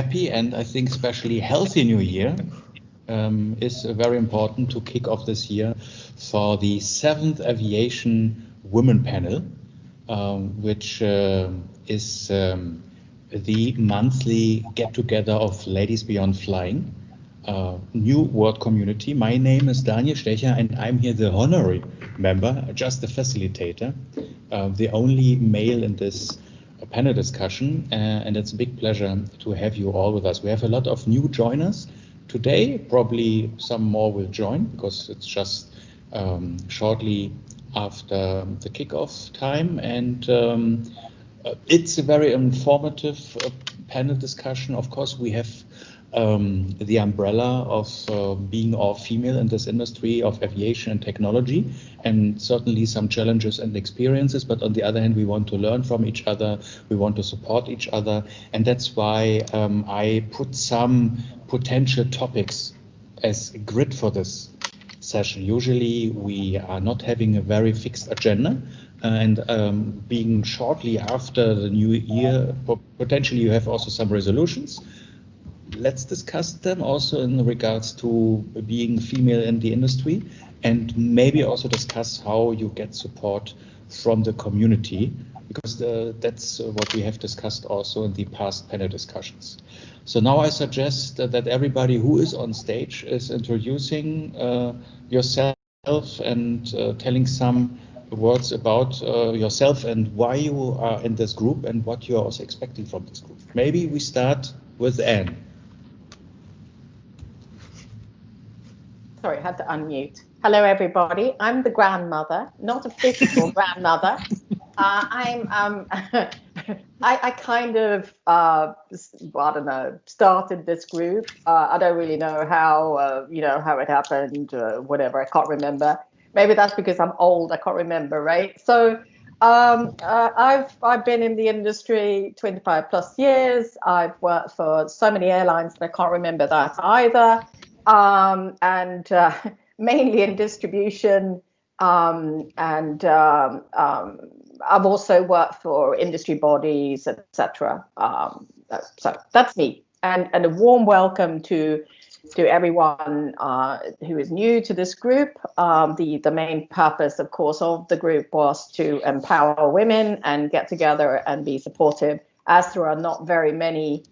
happy and I think especially healthy new year is very important to kick off this year for the 7th Aviation Women Panel, which is the monthly get-together of Ladies Beyond Flying, new world community. My name is Daniel Stecher and I'm here the honorary member, just the facilitator, the only male in this panel discussion, and it's a big pleasure to have you all with us. We have a lot of new joiners today, probably some more will join because it's just shortly after the kickoff time, and it's a very informative panel discussion. Of course, we have the umbrella of being all female in this industry of aviation and technology, and certainly some challenges and experiences, but on the other hand, we want to learn from each other, we want to support each other, and that's why I put some potential topics as a grid for this session. Usually we are not having a very fixed agenda, and being shortly after the new year, potentially you have also some resolutions. Let's discuss them also in regards to being female in the industry, and maybe also discuss how you get support from the community, because that's what we have discussed also in the past panel discussions. So now I suggest that everybody who is on stage is introducing yourself and telling some words about yourself and why you are in this group and what you are also expecting from this group. Maybe we start with Anne. Sorry, I had to unmute. Hello, everybody. I'm the grandmother, not a physical grandmother. I kind of, I don't know, started this group. I don't really know how, how it happened, whatever. I can't remember. Maybe that's because I'm old. I can't remember, right? So I've been in the industry 25 plus years. I've worked for so many airlines that I can't remember that either. And mainly in distribution, and I've also worked for industry bodies, etc. So that's me, and a warm welcome to everyone who is new to this group. The main purpose, of course, of the group was to empower women and get together and be supportive, as there are not very many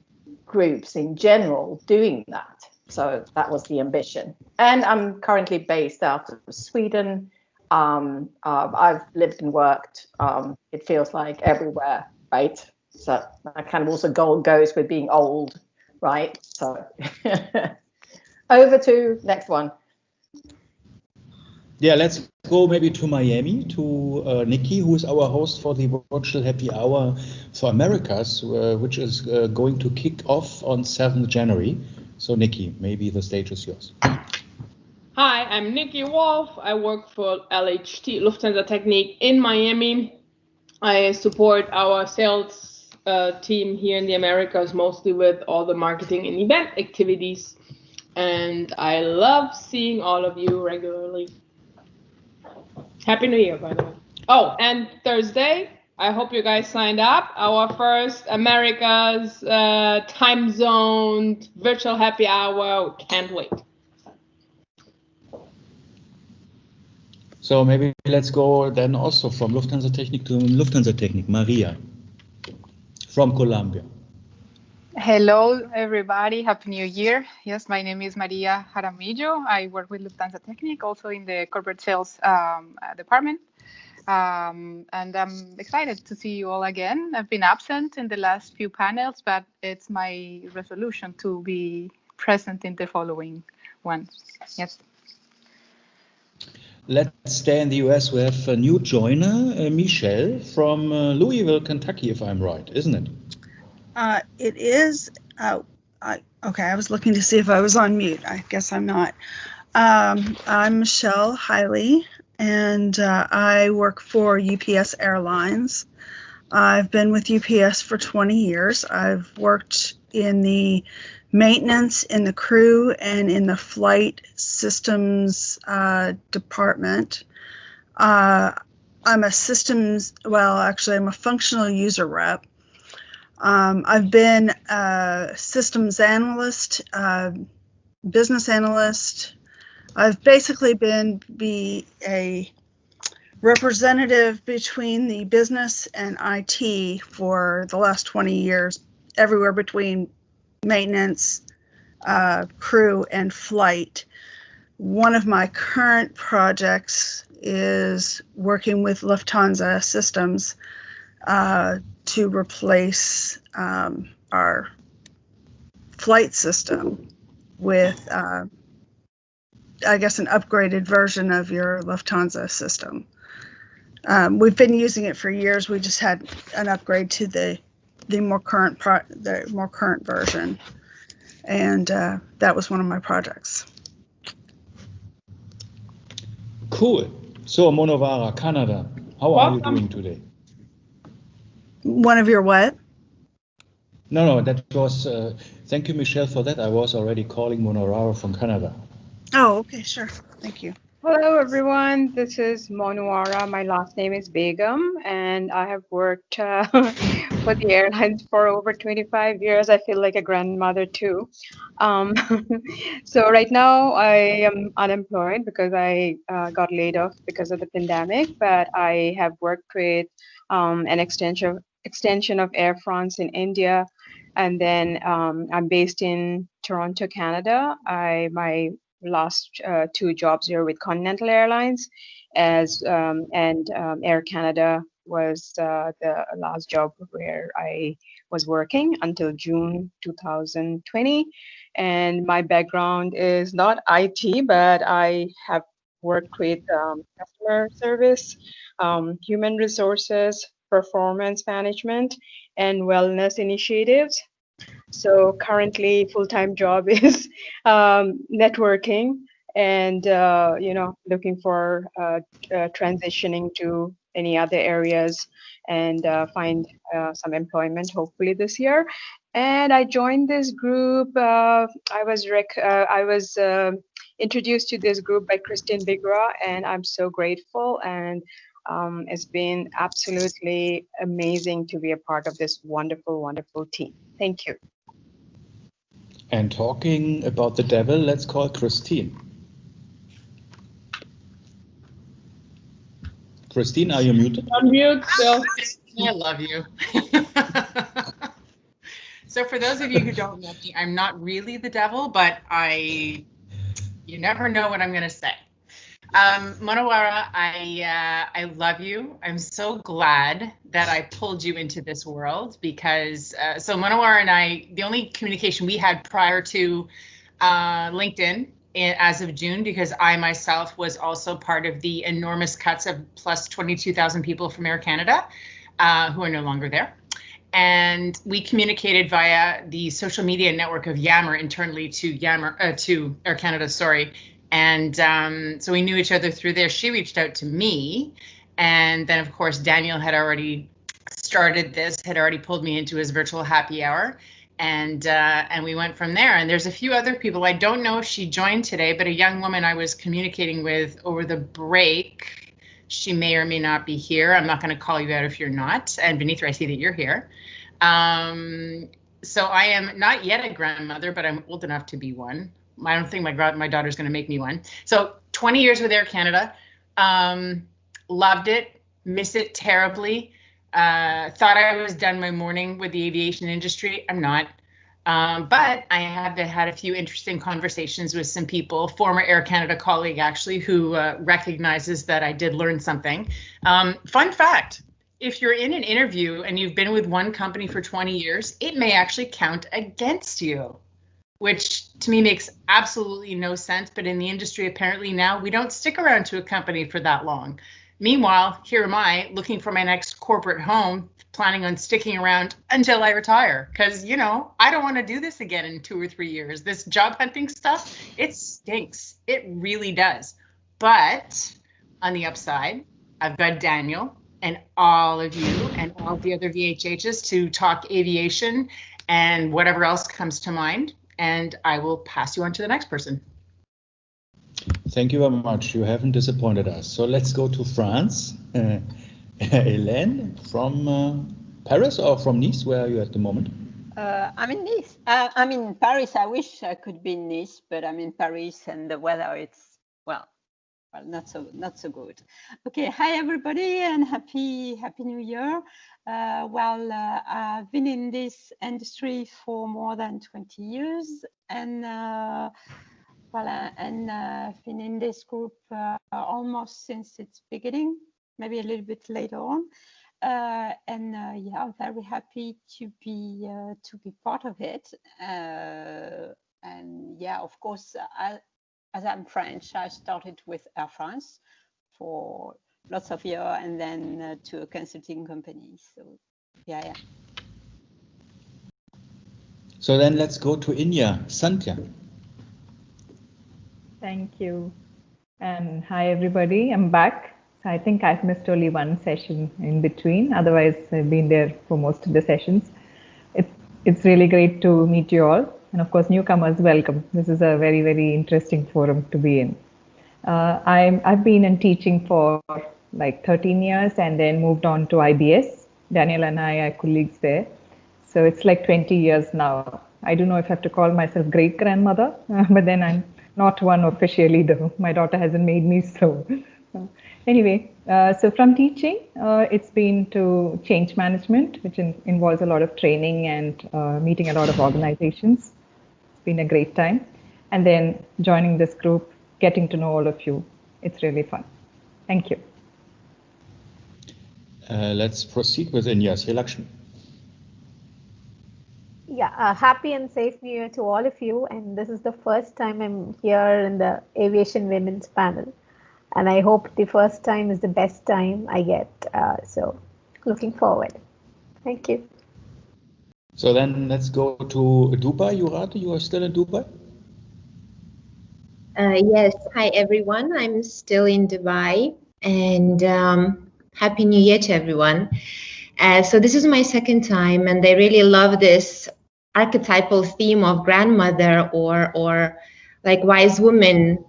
groups in general doing that. So that was the ambition. And I'm currently based out of Sweden. I've lived and worked, it feels like, everywhere, right? So that kind of also goes with being old, right? So over to next one. Yeah, let's go maybe to Miami, to Nikki, who is our host for the Virtual Happy Hour for Americas, which is going to kick off on 7th January. So Nikki, maybe the stage is yours. Hi, I'm Nikki Wolf. I work for LHT Lufthansa Technik in Miami. I support our sales team here in the Americas, mostly with all the marketing and event activities. And I love seeing all of you regularly. Happy New Year, by the way. Oh, and Thursday, I hope you guys signed up. Our first America's time zoned virtual happy hour. Can't wait. So maybe let's go then also from Lufthansa Technik to Lufthansa Technik. Maria from Colombia. Hello, everybody. Happy New Year. Yes, my name is Maria Jaramillo. I work with Lufthansa Technik, also in the corporate sales department. And I'm excited to see you all again. I've been absent in the last few panels, but it's my resolution to be present in the following ones. Yes. Let's stay in the US. We have a new joiner, Michelle from Louisville, Kentucky, if I'm right, isn't it? It is. Okay, I was looking to see if I was on mute. I guess I'm not. I'm Michelle Hiley, and I work for UPS Airlines. I've been with UPS for 20 years. I've worked in the maintenance, in the crew, and in the flight systems department. I'm a functional user rep. I've been a systems analyst, business analyst. I've basically been a representative between the business and IT for the last 20 years, everywhere between maintenance, crew, and flight. One of my current projects is working with Lufthansa Systems to replace our flight system with, I guess, an upgraded version of your Lufthansa system. We've been using it for years. We just had an upgrade to the more current version, and that was one of my projects. Cool. So, Monowara, Canada, how are you doing today? One of your what? No, that was, thank you, Michelle, for that. I was already calling Monowara from Canada. Oh, okay, sure. Thank you. Hello, everyone. This is Monowara. My last name is Begum, and I have worked for the airlines for over 25 years. I feel like a grandmother, too. So right now, I am unemployed because I got laid off because of the pandemic, but I have worked with an extension of Air France in India, and then I'm based in Toronto, Canada. My last 2 jobs here with Continental Airlines, and Air Canada was the last job where I was working until June 2020. And my background is not IT, but I have worked with customer service, human resources, performance management, and wellness initiatives. So currently, full-time job is networking and looking for transitioning to any other areas and find some employment hopefully this year. And I joined this group. I was introduced to this group by Christine Bigra, and I'm so grateful. And it's been absolutely amazing to be a part of this wonderful, wonderful team. Thank you. And talking about the devil, let's call Christine. Christine, are you muted? Unmute, Bill. I love you. So for those of you who don't know me, I'm not really the devil, but you never know what I'm going to say. Monowara, I love you. I'm so glad that I pulled you into this world because, so Monowara and I, the only communication we had prior to LinkedIn as of June, because I myself was also part of the enormous cuts of plus 22,000 people from Air Canada who are no longer there. And we communicated via the social media network of Yammer internally to Air Canada, sorry. And so we knew each other through there. She reached out to me. And then, of course, Daniel had already started this, had already pulled me into his virtual happy hour. And we went from there. And there's a few other people. I don't know if she joined today, but a young woman I was communicating with over the break. She may or may not be here. I'm not going to call you out if you're not. And Vanitra, I see that you're here. So I am not yet a grandmother, but I'm old enough to be one. I don't think my daughter's going to make me one. So 20 years with Air Canada. Loved it. Miss it terribly. Thought I was done my morning with the aviation industry. I'm not. But I have had a few interesting conversations with some people, former Air Canada colleague actually, who recognizes that I did learn something. Fun fact, if you're in an interview and you've been with one company for 20 years, it may actually count against you, which to me makes absolutely no sense. But in the industry, apparently now we don't stick around to a company for that long. Meanwhile, here am I looking for my next corporate home, planning on sticking around until I retire. Because, you know, I don't want to do this again in 2 or 3 years. This job hunting stuff, it stinks. It really does. But on the upside, I've got Daniel and all of you and all the other VHHs to talk aviation and whatever else comes to mind. And I will pass you on to the next person. Thank you very much. You haven't disappointed us. So let's go to France. Hélène from Paris or from Nice? Where are you at the moment? I'm in Nice. I'm in Paris. I wish I could be in Nice, but I'm in Paris, and the weather, it's not so good. Okay, hi everybody, and happy New Year. I've been in this industry for more than 20 years, and I've been in this group almost since its beginning, maybe a little bit later on. I'm very happy to be part of it. Of course, as I'm French, I started with Air France for lots of years, and then to a consulting company. So, yeah. So then let's go to India. Sandhya. Thank you. And hi, everybody. I'm back. I think I've missed only one session in between. Otherwise, I've been there for most of the sessions. It's really great to meet you all. And of course, newcomers, welcome. This is a very, very interesting forum to be in. I've been in teaching for like 13 years and then moved on to IBS. Daniel and I are colleagues there. So it's like 20 years now. I don't know if I have to call myself great grandmother, but then I'm not one officially though. My daughter hasn't made me so. Anyway, so from teaching, it's been to change management, which involves a lot of training and meeting a lot of organizations. It's been a great time. And then joining this group, getting to know all of you. It's really fun. Thank you. Let's proceed with India. Lakshmi. Yeah, happy and safe New Year to all of you. And this is the first time I'm here in the Aviation Women's panel. And I hope the first time is the best time I get. So looking forward. Thank you. So then let's go to Dubai. Yurate, you are still in Dubai? Yes. Hi, everyone. I'm still in Dubai. And Happy New Year to everyone. So this is my second time, and I really love this archetypal theme of grandmother or like wise woman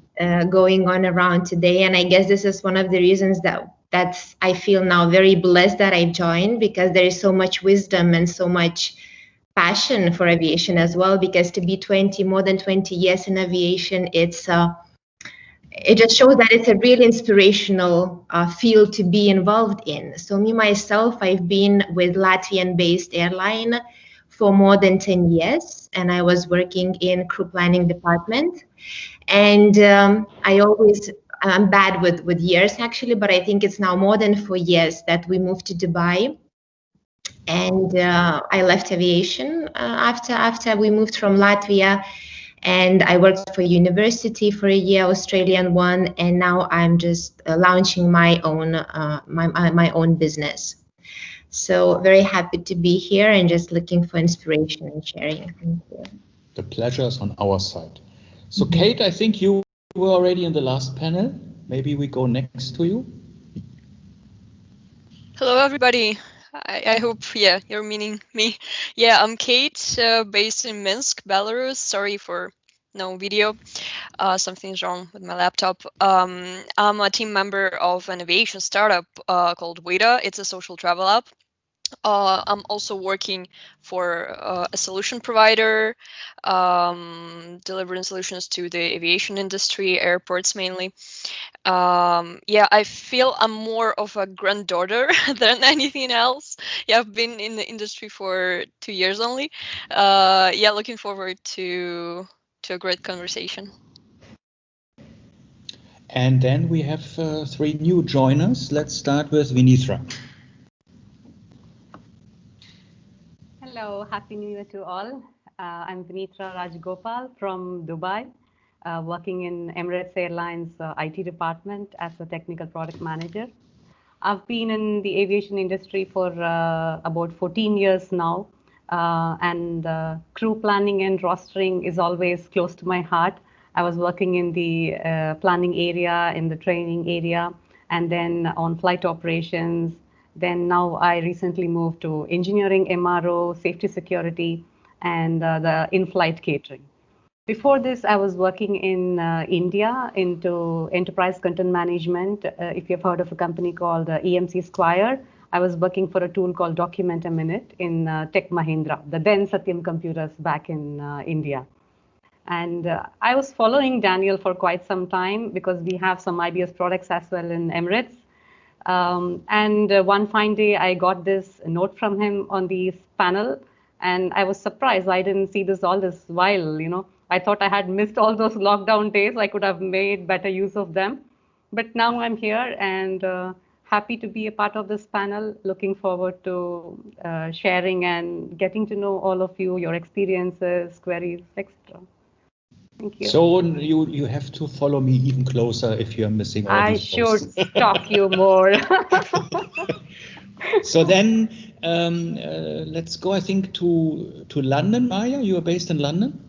going on around today. And I guess this is one of the reasons that's I feel now very blessed that I joined, because there is so much wisdom and so much passion for aviation as well. Because to be more than 20 years in aviation, it just shows that it's a really inspirational field to be involved in. So me myself, I've been with Latvian-based airline for more than 10 years, and I was working in crew planning department. And I'm bad with years actually, but I think it's now more than 4 years that we moved to Dubai. And I left aviation after we moved from Latvia, and I worked for university for a year, Australian one, and now I'm just launching my own my own business. So very happy to be here and just looking for inspiration and sharing. Thank you. The pleasure is on our side. So Kate, I think you were already in the last panel. Maybe we go next to you. Hello, everybody. I hope, you're meaning me. Yeah, I'm Kate, based in Minsk, Belarus. Sorry for no video. Something's wrong with my laptop. I'm a team member of an aviation startup called Weta. It's a social travel app. I'm also working for a solution provider, delivering solutions to the aviation industry, airports mainly. I feel I'm more of a granddaughter than anything else. I've been in the industry for 2 years only. Looking forward to a great conversation. And then we have 3 new joiners. Let's start with Vanitra. Hello, Happy New Year to all. I'm Vanitra Raj Gopal from Dubai, working in Emirates Airlines IT department as a technical product manager. I've been in the aviation industry for about 14 years now, and crew planning and rostering is always close to my heart. I was working in the planning area, in the training area, and then on flight operations. Then now I recently moved to engineering, MRO, safety security, and the in-flight catering. Before this, I was working in India into enterprise content management. If you've heard of a company called EMC Squire, I was working for a tool called Document a Minute in Tech Mahindra, the then Satyam Computers back in India. And I was following Daniel for quite some time because we have some IBS products as well in Emirates. And one fine day, I got this note from him on the panel, and I was surprised. I didn't see this all this while, you know. I thought I had missed all those lockdown days. I could have made better use of them. But now I'm here and happy to be a part of this panel. Looking forward to sharing and getting to know all of you, your experiences, queries, etc. Thank you. So you have to follow me even closer if you're missing all I these should posts. stalk you more. So then let's go, I think, to London. Maya, you are based in London?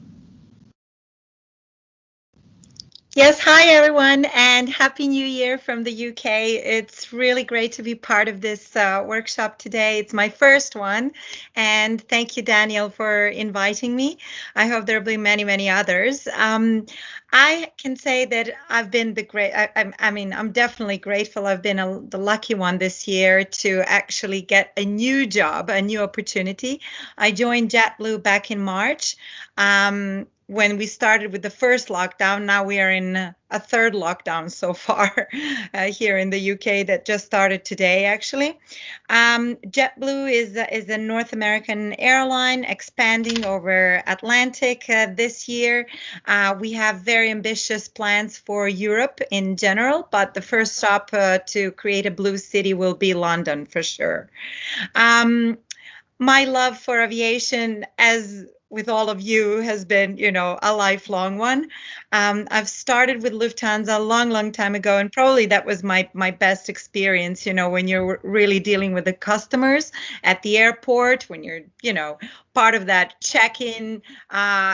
Yes, hi everyone, and Happy New Year from the UK. It's really great to be part of this workshop today. It's my first one, and thank you, Daniel, for inviting me. I hope there'll be many, many others. I can say that I've been I'm definitely grateful. I've been the lucky one this year to actually get a new job, a new opportunity. I joined JetBlue back in March. When we started with the first lockdown. Now we are in a third lockdown so far here in the UK that just started today, actually. JetBlue is a North American airline expanding over Atlantic this year. We have very ambitious plans for Europe in general, but the first stop to create a blue city will be London for sure. My love for aviation, as with all of you, has been, a lifelong one. I've started with Lufthansa a long, long time ago, and probably that was my best experience, when you're really dealing with the customers at the airport, when you're, part of that check-in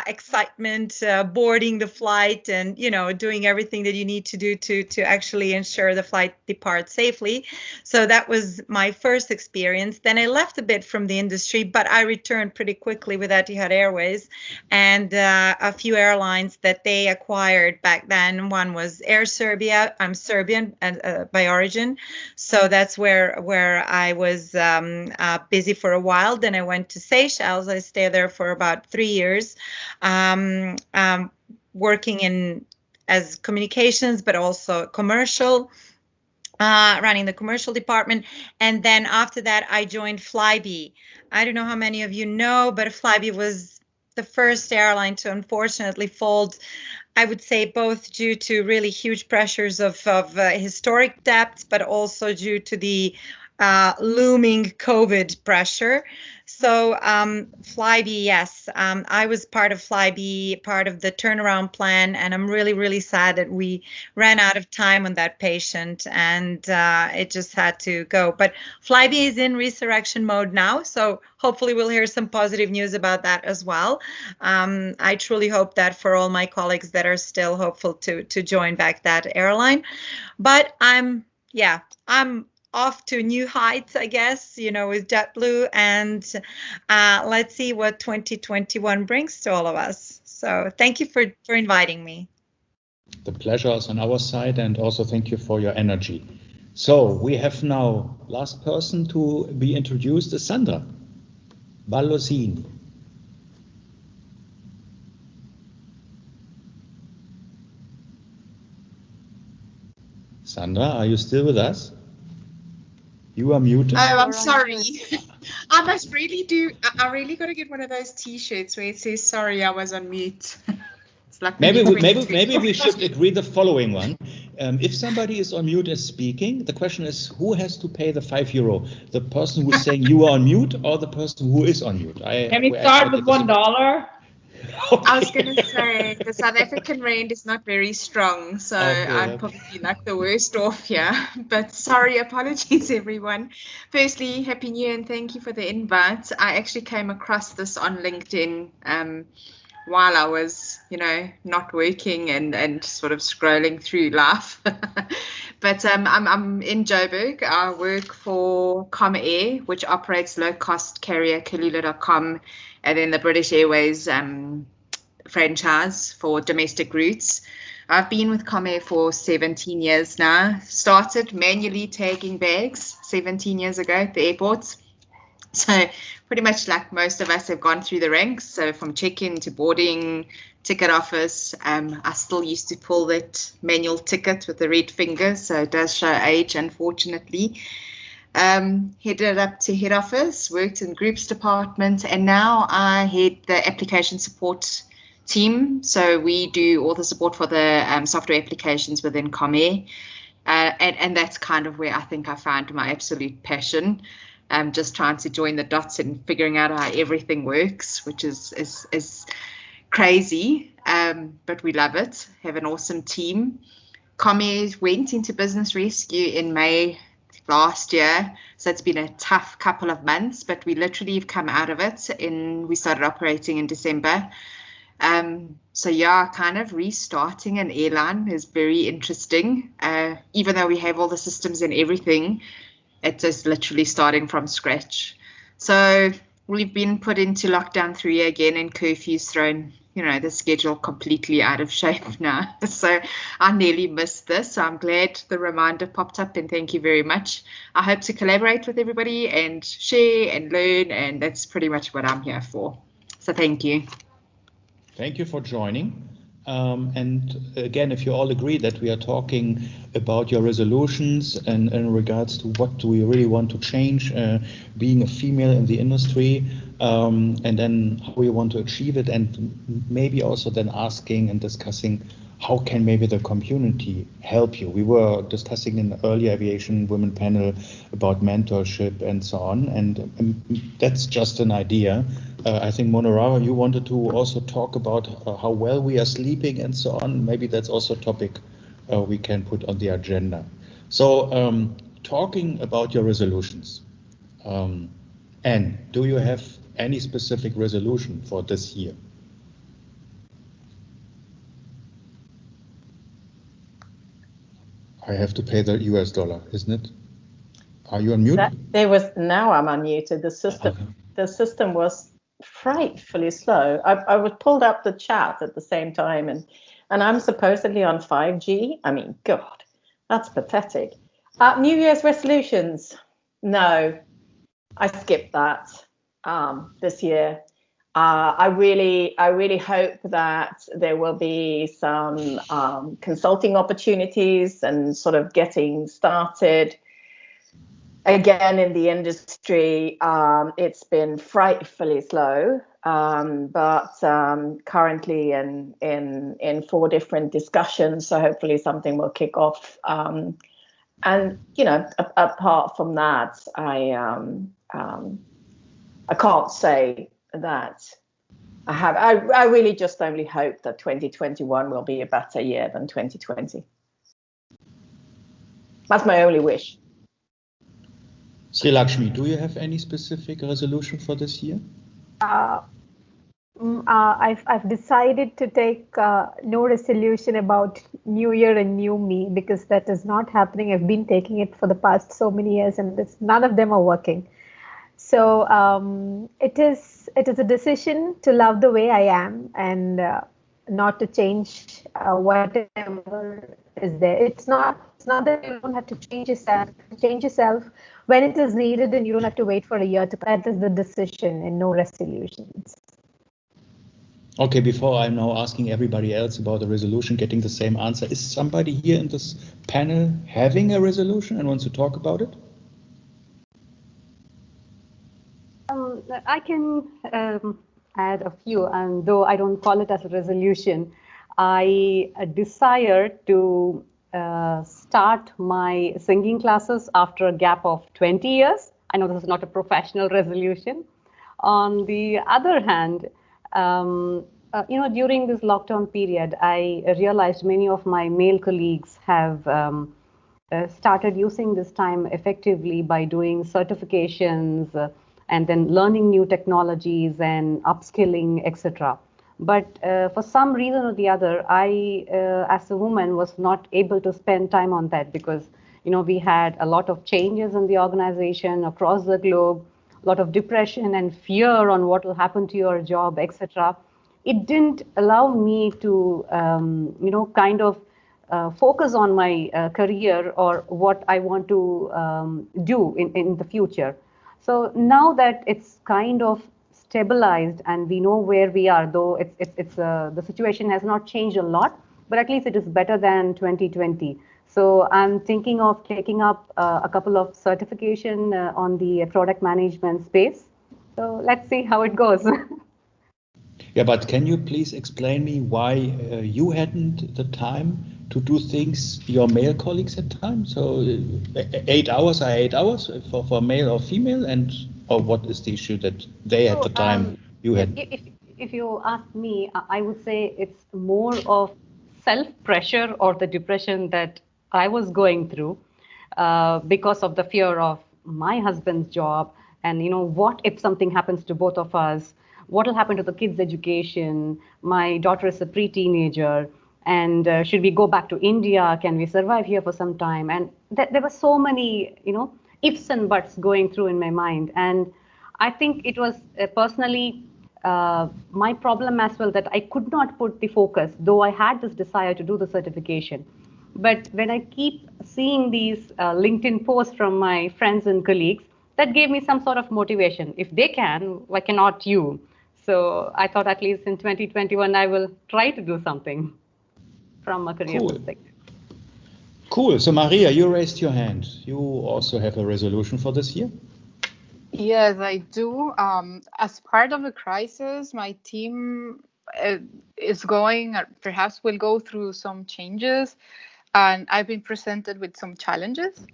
excitement, boarding the flight and, doing everything that you need to do to actually ensure the flight departs safely. So that was my first experience. Then I left a bit from the industry, but I returned pretty quickly with Etihad Airways and a few airlines that they acquired back then. One was Air Serbia. I'm Serbian by origin. So that's where I was busy for a while. Then I went to Seychelles. I stayed there for about 3 years, working as communications, but also commercial, running the commercial department. And then after that, I joined Flybe. I don't know how many of you know, but Flybe was the first airline to unfortunately fold, I would say, both due to really huge pressures of historic debts, but also due to the looming COVID pressure. So Flybe, yes, I was part of Flybe, part of the turnaround plan, and I'm really, really sad that we ran out of time on that patient and it just had to go. But Flybe is in resurrection mode now, so hopefully we'll hear some positive news about that as well. I truly hope that for all my colleagues that are still hopeful to join back that airline. But I'm off to new heights, I guess, with JetBlue, and let's see what 2021 brings to all of us. So thank you for inviting me. The pleasure is on our side, and also thank you for your energy. So we have now last person to be introduced is Sandra Ballosini. Sandra, are you still with us? You are muted. Oh, I'm sorry. I must really I really got to get one of those T-shirts where it says, sorry, I was on mute. It's like maybe we should agree the following one. If somebody is on mute and speaking, the question is, who has to pay the €5? The person who's saying you are on mute or the person who is on mute? Can we start with $1? Okay. I was going to say the South African rand is not very strong, so I'm probably like the worst off here. But sorry, apologies, everyone. Firstly, Happy New Year and thank you for the invite. I actually came across this on LinkedIn while I was, not working and sort of scrolling through life. But I'm in Joburg. I work for Comair, which operates low-cost carrier Kalula.com, and then the British Airways franchise for domestic routes. I've been with Comair for 17 years now. Started manually tagging bags 17 years ago at the airports. So pretty much like most of us have gone through the ranks. So from check-in to boarding, ticket office, I still used to pull that manual ticket with the red finger. So it does show age, unfortunately. Headed up to head office, worked in groups department, and now I head the application support team. So we do all the support for the software applications within Comair. And that's kind of where I think I found my absolute passion. Just trying to join the dots and figuring out how everything works, which is crazy, but we love it. Have an awesome team. Comair went into business rescue in May last year, so it's been a tough couple of months, but we literally have come out of it. We started operating in December. So yeah, kind of restarting an airline is very interesting. Even though we have all the systems and everything, it's just literally starting from scratch. So we've been put into lockdown 3 again, and curfew's thrown, the schedule completely out of shape now. So I nearly missed this. So I'm glad the reminder popped up, and thank you very much. I hope to collaborate with everybody and share and learn, and that's pretty much what I'm here for. So thank you. Thank you for joining. And again, if you all agree that we are talking about your resolutions and in regards to what do we really want to change, being a female in the industry, and then how we want to achieve it, and maybe also then asking and discussing how can maybe the community help you. We were discussing in the earlier aviation women panel about mentorship and so on, and that's just an idea. I think Monora, you wanted to also talk about how well we are sleeping and so on. Maybe that's also a topic we can put on the agenda. So talking about your resolutions, Anne, do you have any specific resolution for this year? I have to pay the US dollar, isn't it? Are you on mute? Now I'm unmuted. The system was frightfully slow. I was pulled up the chat at the same time, and I'm supposedly on 5G. I mean, God, that's pathetic. New Year's resolutions. No, I skipped that this year. I really hope that there will be some consulting opportunities and sort of getting started again in the industry. It's been frightfully slow, but currently in 4 different discussions. So hopefully something will kick off. And apart from that, I can't say that I have. I really just only hope that 2021 will be a better year than 2020. That's my only wish. Sri Lakshmi, do you have any specific resolution for this year? I've decided to take no resolution about New Year and New Me, because that is not happening. I've been taking it for the past so many years, and none of them are working. So it is a decision to love the way I am and not to change whatever is there. It's not that you don't have to change yourself. Change yourself when it is needed, and you don't have to wait for a year to. That is the decision, and no resolutions. Okay, before I'm now asking everybody else about the resolution, getting the same answer, is somebody here in this panel having a resolution and wants to talk about it? I can add a few, and though I don't call it as a resolution, I desire to start my singing classes after a gap of 20 years. I know this is not a professional resolution. On the other hand, during this lockdown period, I realized many of my male colleagues have started using this time effectively by doing certifications and then learning new technologies and upskilling, etc. But for some reason or the other, I, as a woman, was not able to spend time on that because, we had a lot of changes in the organization across the globe, a lot of depression and fear on what will happen to your job, etc. it didn't allow me to, kind of focus on my career or what I want to do in the future. So now that it's kind of stabilized and we know where we are, though the situation has not changed a lot, but at least it is better than 2020. So I'm thinking of taking up a couple of certification on the product management space. So let's see how it goes. Yeah, but can you please explain me why you hadn't the time to do things your male colleagues had time? So 8 hours are 8 hours for male or female, or what is the issue that they had the time you had? If you ask me, I would say it's more of self-pressure or the depression that I was going through because of the fear of my husband's job and what if something happens to both of us, what will happen to the kids' education, my daughter is a pre-teenager, and should we go back to India, can we survive here for some time, and there were so many ifs and buts going through in my mind. And I think it was personally my problem as well, that I could not put the focus, though I had this desire to do the certification. But when I keep seeing these LinkedIn posts from my friends and colleagues, that gave me some sort of motivation. If they can, why cannot you? So I thought at least in 2021, I will try to do something from a career perspective. Cool. So Maria, you raised your hand. You also have a resolution for this year? Yes, I do. As part of the crisis, my team is going, or perhaps will go through some changes, and I've been presented with some challenges.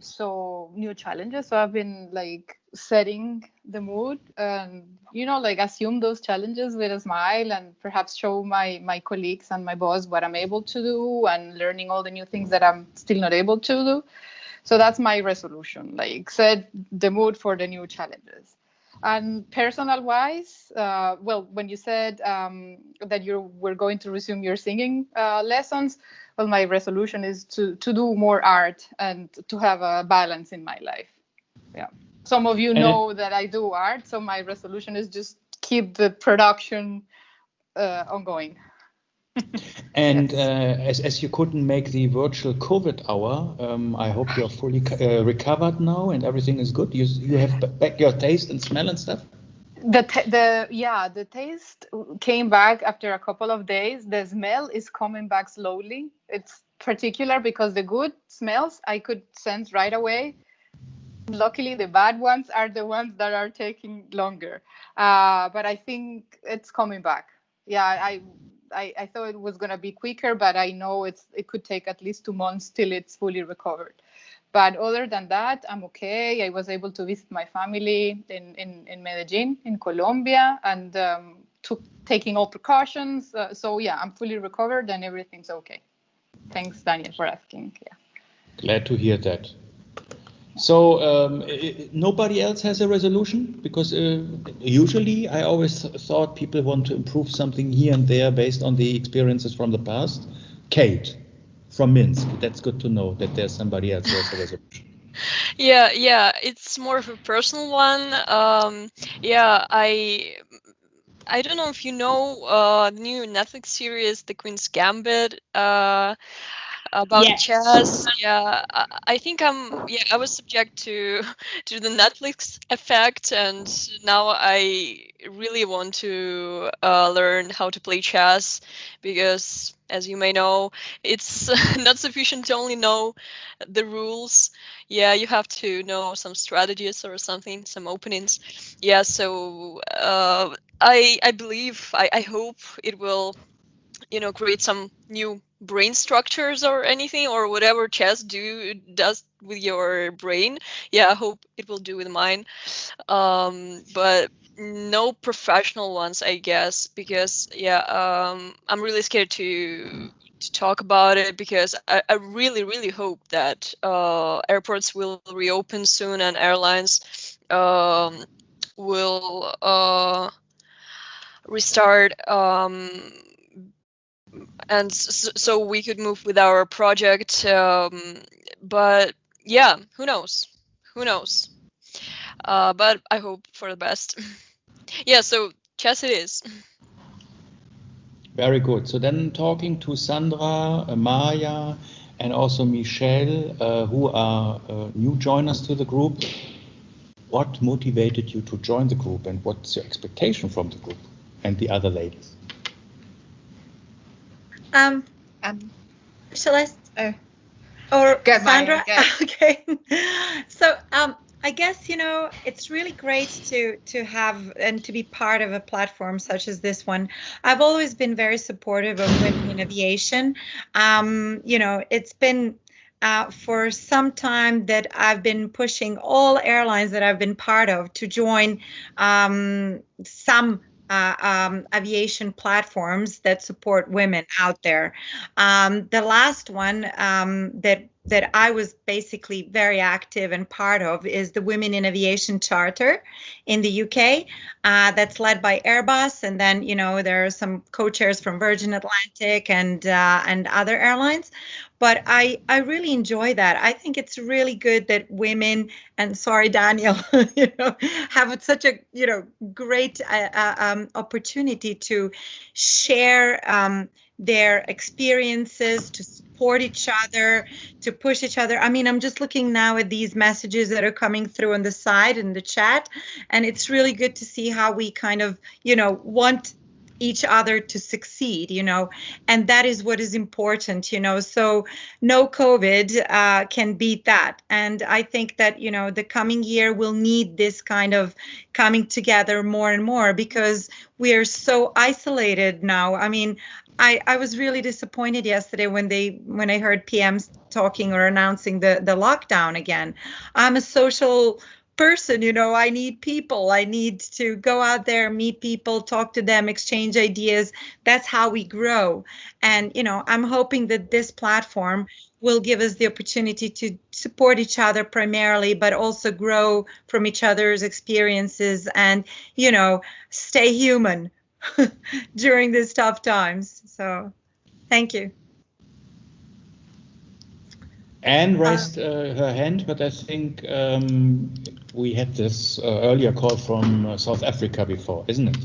So new challenges. So I've been like setting the mood and, like assume those challenges with a smile and perhaps show my colleagues and my boss what I'm able to do and learning all the new things that I'm still not able to do. So that's my resolution, like set the mood for the new challenges. And personal wise, well, when you said that you were going to resume your singing lessons, well, my resolution is to do more art and to have a balance in my life. Yeah. Some of you know that I do art, so my resolution is just keep the production ongoing. And as you couldn't make the virtual COVID hour, I hope you're fully recovered now and everything is good. You have back your taste and smell and stuff? The taste came back after a couple of days. The smell is coming back slowly. It's particular because the good smells I could sense right away. Luckily, the bad ones are the ones that are taking longer. But I think it's coming back. Yeah, I thought it was going to be quicker, but I know it could take at least 2 months till it's fully recovered. But other than that, I'm okay. I was able to visit my family in Medellin, in Colombia, and taking all precautions. So yeah, I'm fully recovered and everything's okay. Thanks, Daniel, for asking. Yeah. Glad to hear that. So nobody else has a resolution? Because usually I always thought people want to improve something here and there based on the experiences from the past. Kate from Minsk, that's good to know that there's somebody else who has a resolution. Yeah, it's more of a personal one. I don't know if you know the new Netflix series, The Queen's Gambit. About chess. Yeah, I think I was subject to the Netflix effect, and now I really want to learn how to play chess, because as you may know, it's not sufficient to only know the rules. Yeah, you have to know some strategies or something, some openings. Yeah, so I believe, I hope it will create some new brain structures or anything, or whatever chess does with your brain. Yeah, I hope it will do with mine. But no professional ones, I guess, because I'm really scared to talk about it, because I really hope that airports will reopen soon and airlines will restart, and so we could move with our project. But yeah, who knows? But I hope for the best. Yeah, so chess it is. Very good. So then talking to Sandra, Maya, and also Michelle, who are new joiners to the group, what motivated you to join the group and what's your expectation from the group and the other ladies? Shall I? Or Go, Sandra? Maya, go. Okay. So I guess, it's really great to have and to be part of a platform such as this one. I've always been very supportive of women in aviation. It's been for some time that I've been pushing all airlines that I've been part of to join some aviation platforms that support women out there. The last one that I was basically very active and part of is the Women in Aviation Charter in the UK. That's led by Airbus, and then there are some co-chairs from Virgin Atlantic and other airlines. But I really enjoy that. I think it's really good that women, and sorry, Daniel, have such a great opportunity to share their experiences, to support each other, to push each other. I mean, I'm just looking now at these messages that are coming through on the side in the chat, and it's really good to see how we kind of, want each other to succeed, and that is what is important, so no COVID can beat that. And I think that, the coming year will need this kind of coming together more and more, because we are so isolated now. I mean, I was really disappointed yesterday when I heard PMs talking or announcing the lockdown again. I'm a social person, I need people. I need to go out there, meet people, talk to them, exchange ideas. That's how we grow. And, I'm hoping that this platform will give us the opportunity to support each other primarily, but also grow from each other's experiences and, stay human during these tough times. So thank you. Anne raised her hand, but I think we had this earlier call from South Africa before, isn't it?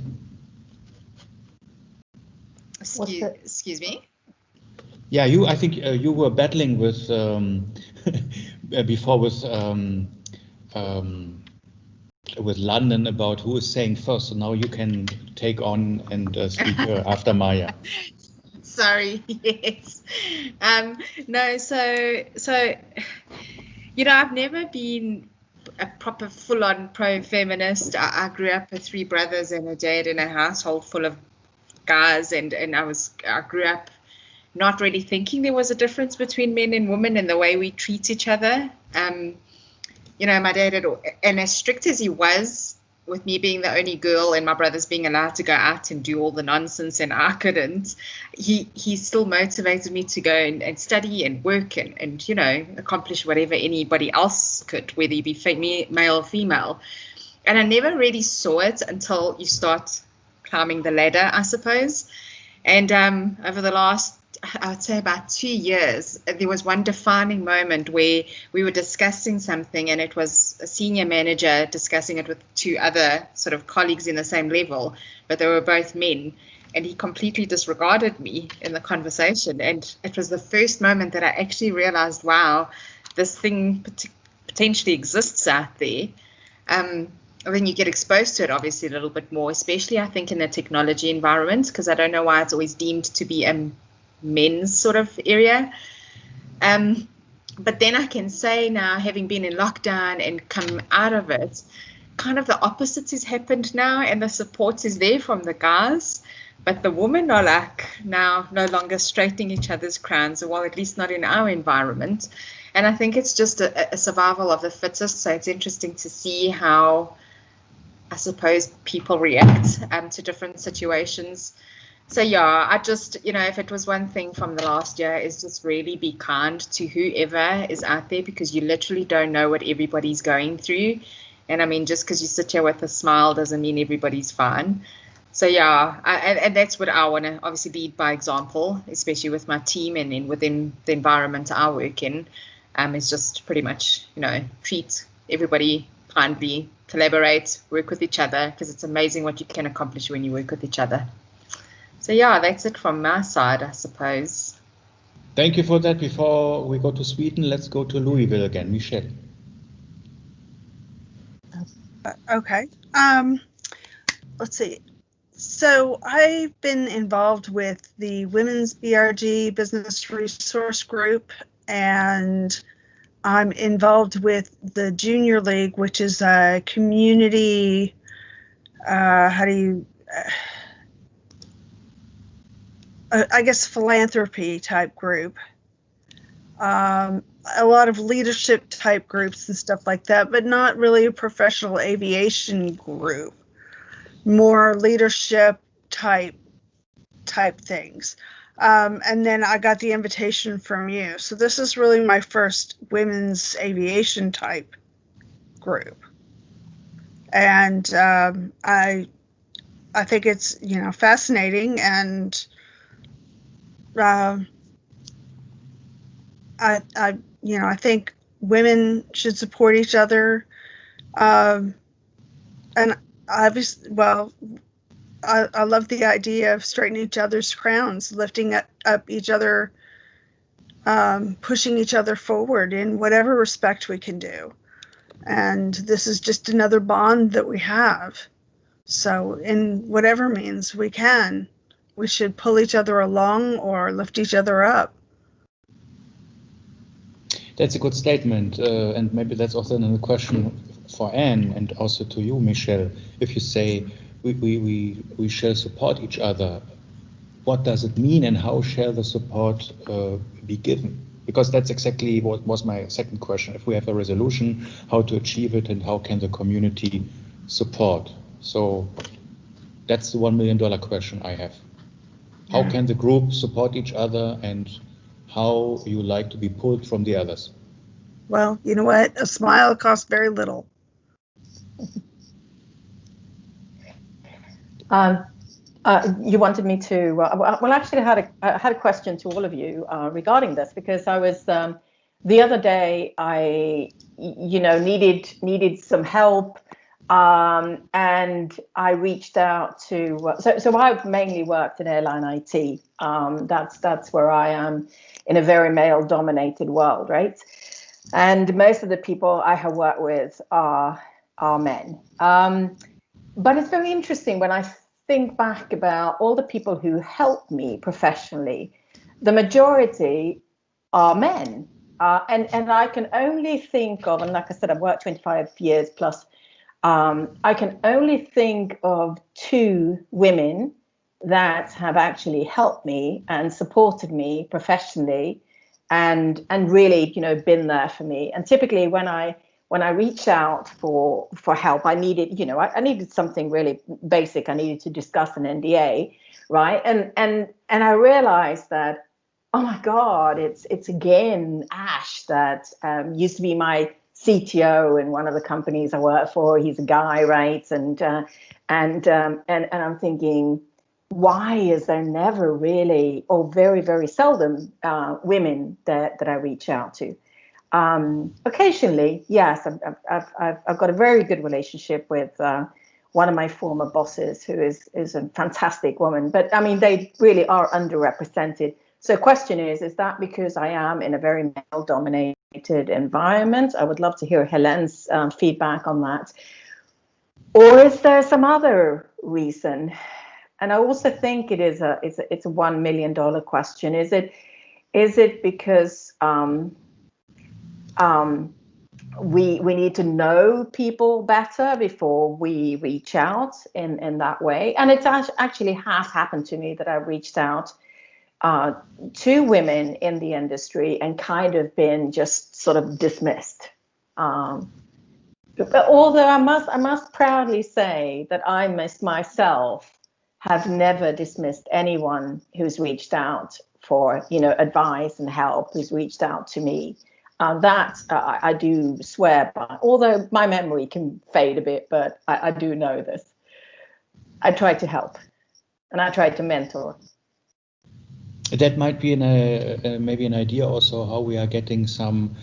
Excuse me? Yeah, I think you were battling with before with London about who is saying first. So now you can take on and speak after Maya. Sorry, yes. No, so I've never been a proper full-on pro-feminist. I grew up with 3 brothers and a dad in a household full of guys, and I grew up not really thinking there was a difference between men and women in the way we treat each other. My dad, and as strict as he was, with me being the only girl and my brothers being allowed to go out and do all the nonsense and I couldn't, he still motivated me to go and study and work and accomplish whatever anybody else could, whether you be male or female. And I never really saw it until you start climbing the ladder, I suppose. And over the last, I'd say about 2 years, there was one defining moment where we were discussing something, and it was a senior manager discussing it with 2 other sort of colleagues in the same level, but they were both men, and he completely disregarded me in the conversation. And it was the first moment that I actually realized, wow, this thing potentially exists out there. When you get exposed to it, obviously, a little bit more, especially, I think, in the technology environment, because I don't know why it's always deemed to be a men's sort of area. But then I can say now, having been in lockdown and come out of it, kind of the opposite has happened now, and the support is there from the guys, but the women are like now no longer straightening each other's crowns, well, at least not in our environment. And I think it's just a survival of the fittest. So it's interesting to see how, I suppose, people react to different situations. So yeah, I just, if it was one thing from the last year, is just really be kind to whoever is out there, because you literally don't know what everybody's going through. And I mean, just because you sit here with a smile doesn't mean everybody's fine. So yeah, and that's what I want to obviously lead by example, especially with my team and then within the environment I work in. Is just pretty much, treat everybody kindly, collaborate, work with each other, because it's amazing what you can accomplish when you work with each other. So yeah, that's it from my side, I suppose. Thank you for that. Before we go to Sweden, let's go to Louisville again. Michelle. Okay. Let's see. So I've been involved with the Women's BRG Business Resource Group, and I'm involved with the Junior League, which is a community, I guess philanthropy type group. A lot of leadership type groups and stuff like that, but not really a professional aviation group. More leadership type things. And then I got the invitation from you. So this is really my first women's aviation type group. And I think it's, fascinating, and I think women should support each other. And obviously, I love the idea of straightening each other's crowns, lifting up each other, pushing each other forward in whatever respect we can do. And this is just another bond that we have. So in whatever means we can, we should pull each other along or lift each other up. That's a good statement, and maybe that's also another question for Anne and also to you, Michelle. If you say we shall support each other, what does it mean, and how shall the support be given? Because that's exactly what was my second question. If we have a resolution, how to achieve it, and how can the community support? So that's the $1 million question I have. How can the group support each other, and how you like to be pulled from the others? Well, you know what? A smile costs very little. You wanted me to, well, actually I had a question to all of you regarding this, because I was, the other day I, needed some help, and I reached out to, so I've mainly worked in airline IT. That's where I am in a very male-dominated world, right? And most of the people I have worked with are men. But it's very interesting when I think back about all the people who helped me professionally, the majority are men. And I can only think of, and like I said, I've worked 25 years plus, I can only think of 2 women that have actually helped me and supported me professionally, and really, been there for me. And typically when I reach out for help, I needed, I needed something really basic. I needed to discuss an NDA, right? And I realized that, oh my God, it's again Ash that used to be my CTO in one of the companies I work for. He's a guy, right? And I'm thinking, why is there never really, or very, very seldom, women that I reach out to? Occasionally, yes, I've got a very good relationship with one of my former bosses, who is a fantastic woman. But I mean, they really are underrepresented. So the question is that because I am in a very male-dominated environment? I would love to hear Helen's feedback on that. Or is there some other reason? And I also think it's a $1 million question. Is it because we need to know people better before we reach out in that way? And it actually has happened to me that I've reached out to women in the industry and kind of been just sort of dismissed. But although I must proudly say that I myself have never dismissed anyone who's reached out for advice and help, who's reached out to me. That I do swear by, although my memory can fade a bit, but I do know this. I try to help, and I try to mentor. That might be maybe an idea also how we are getting some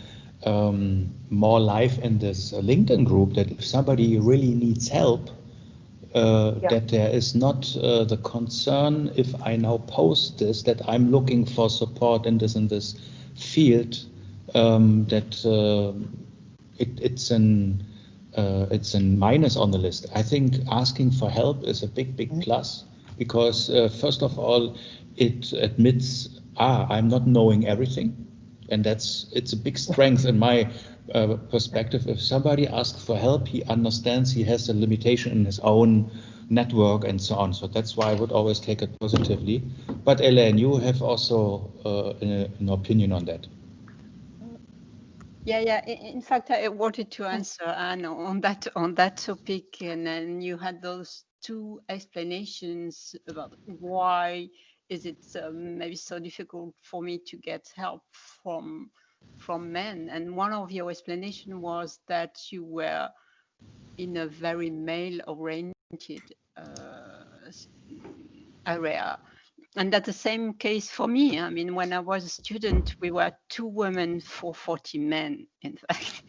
more life in this LinkedIn group, that if somebody really needs help, that there is not the concern if I now post this, that I'm looking for support in this field, that it's a minus on the list. I think asking for help is a big plus, because first of all, it admits, I'm not knowing everything, and it's a big strength in my perspective. If somebody asks for help, he understands he has a limitation in his own network and so on. So that's why I would always take it positively. But Elaine, you have also an opinion on that. Yeah. In fact, I wanted to answer Anna on that topic, and then you had those two explanations about why is it maybe so difficult for me to get help from men. And one of your explanation was that you were in a very male-oriented area. And that's the same case for me. I mean, when I was a student, we were 2 women for 40 men, in fact.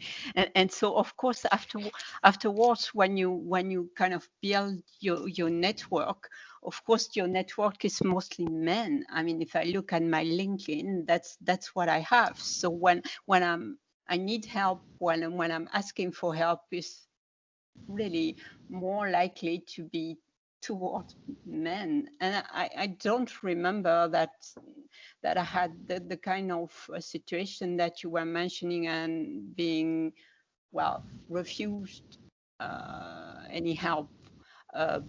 And so, of course, afterwards, when you kind of build your network, of course, your network is mostly men. I mean, if I look at my LinkedIn, that's what I have. So when I need help, when I'm asking for help, is really more likely to be towards men. And I don't remember that I had the kind of situation that you were mentioning, and being, well, refused any help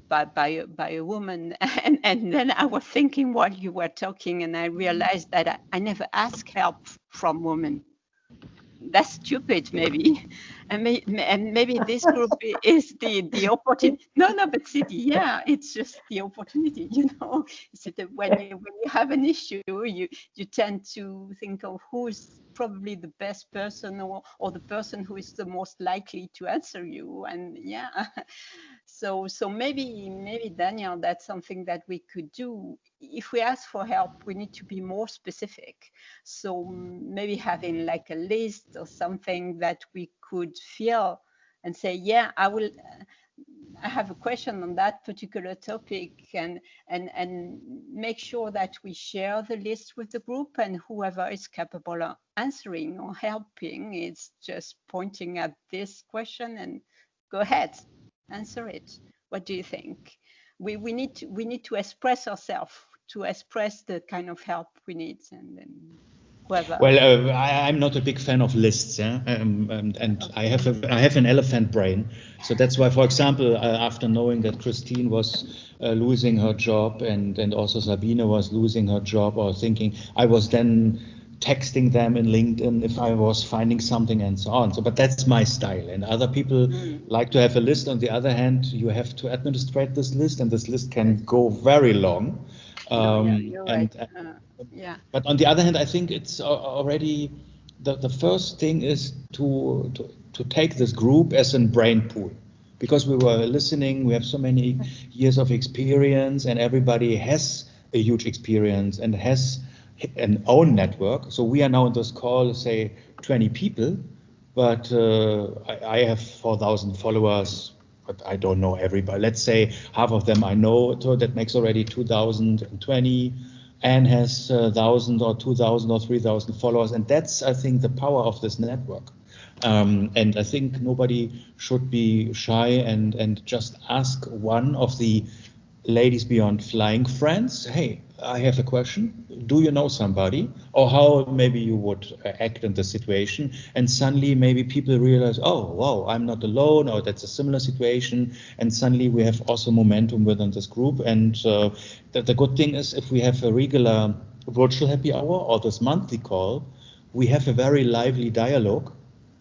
by a woman. And then I was thinking while you were talking, and I realized that I never ask help from women. That's stupid, maybe. And maybe this group is the opportunity. No, but see, yeah, it's just the opportunity, you know. So that when you have an issue, you tend to think of who is probably the best person, or the person who is the most likely to answer you. And yeah, so maybe Daniel, that's something that we could do. If we ask for help, we need to be more specific. So maybe having like a list or something that we could fill and say, yeah, I have a question on that particular topic, and make sure that we share the list with the group, and whoever is capable of answering or helping is just pointing at this question and go ahead, answer it. What do you think? We need to express ourselves, to express the kind of help we need, and then whoever. Well, I'm not a big fan of lists, yeah? And I have an elephant brain, so that's why, for example, after knowing that Christine was losing her job, and also Sabine was losing her job, or thinking, I was then texting them in LinkedIn if I was finding something and so on. So, but that's my style, and other people like to have a list. On the other hand, you have to administrate this list, and this list can go very long. You're right. Yeah. But on the other hand, I think it's already the first thing is to take this group as a brain pool, because we were listening. We have so many years of experience, and everybody has a huge experience and has an own network. So we are now in this call, say 20 people, but I have 4,000 followers, but I don't know everybody. Let's say half of them I know, so that makes already 2,020. Anne has 1,000 or 2,000 or 3,000 followers, and that's, I think, the power of this network. And I think nobody should be shy and just ask one of the ladies beyond flying friends, hey, I have a question. Do you know somebody? Or how maybe you would act in the situation? And suddenly maybe people realize, oh, wow, I'm not alone, or that's a similar situation. And suddenly we have also momentum within this group. And the good thing is, if we have a regular virtual happy hour or this monthly call, we have a very lively dialogue.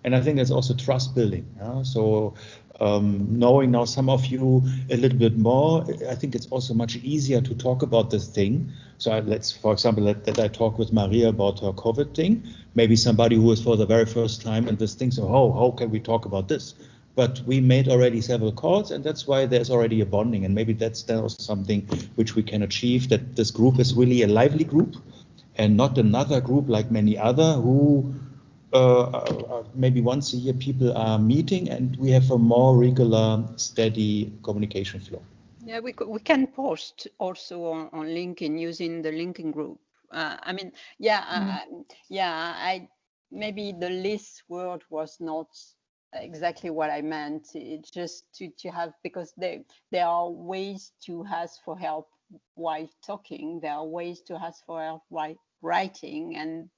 And I think that's also trust building. So knowing now some of you a little bit more, I think it's also much easier to talk about this thing. So let's, for example, that I talk with Maria about her COVID thing. Maybe somebody who is for the very first time in this thing, so how can we talk about this? But we made already several calls, and that's why there's already a bonding. And maybe that's also something which we can achieve, that this group is really a lively group and not another group like many other who maybe once a year people are meeting, and we have a more regular, steady communication flow. Yeah, we can post also on LinkedIn using the LinkedIn group. I mean, I maybe the list word was not exactly what I meant. It's just to have, because there are ways to ask for help while talking. There are ways to ask for help while writing, and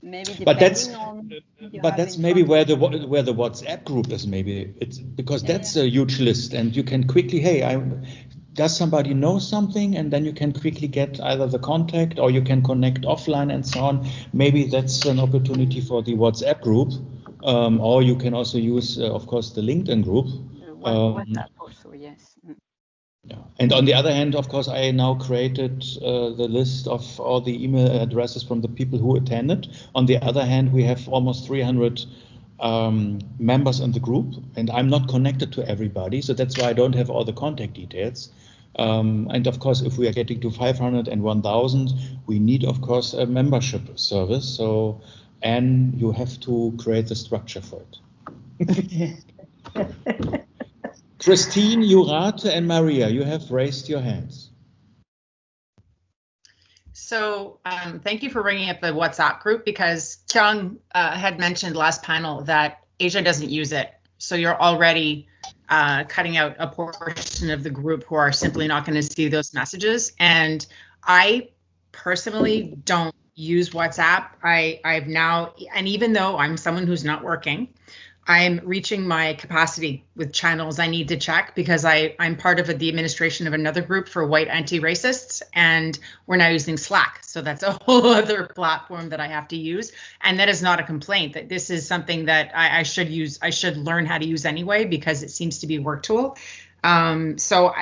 maybe depending on. But that's maybe where the WhatsApp group is. Maybe it's because that's a huge list, and you can quickly, hey, does somebody know something, and then you can quickly get either the contact or you can connect offline and so on. Maybe that's an opportunity for the WhatsApp group, or you can also use, of course, the LinkedIn group. WhatsApp also, yes. Yeah. And on the other hand, of course, I now created the list of all the email addresses from the people who attended. On the other hand, we have almost 300 members in the group, and I'm not connected to everybody, so that's why I don't have all the contact details. And of course, if we are getting to 500 and 1,000, we need, of course, a membership service. So, and you have to create the structure for it. Christine, Jurate, and Maria, you have raised your hands. So thank you for bringing up the WhatsApp group, because Kyung had mentioned last panel that Asia doesn't use it. So you're already cutting out a portion of the group who are simply not going to see those messages. And I personally don't use WhatsApp. I've now, and even though I'm someone who's not working, I'm reaching my capacity with channels I need to check, because I'm part of the administration of another group for white anti-racists, and we're now using Slack. So that's a whole other platform that I have to use. And that is not a complaint. That this is something that I should use. I should learn how to use anyway, because it seems to be a work tool. So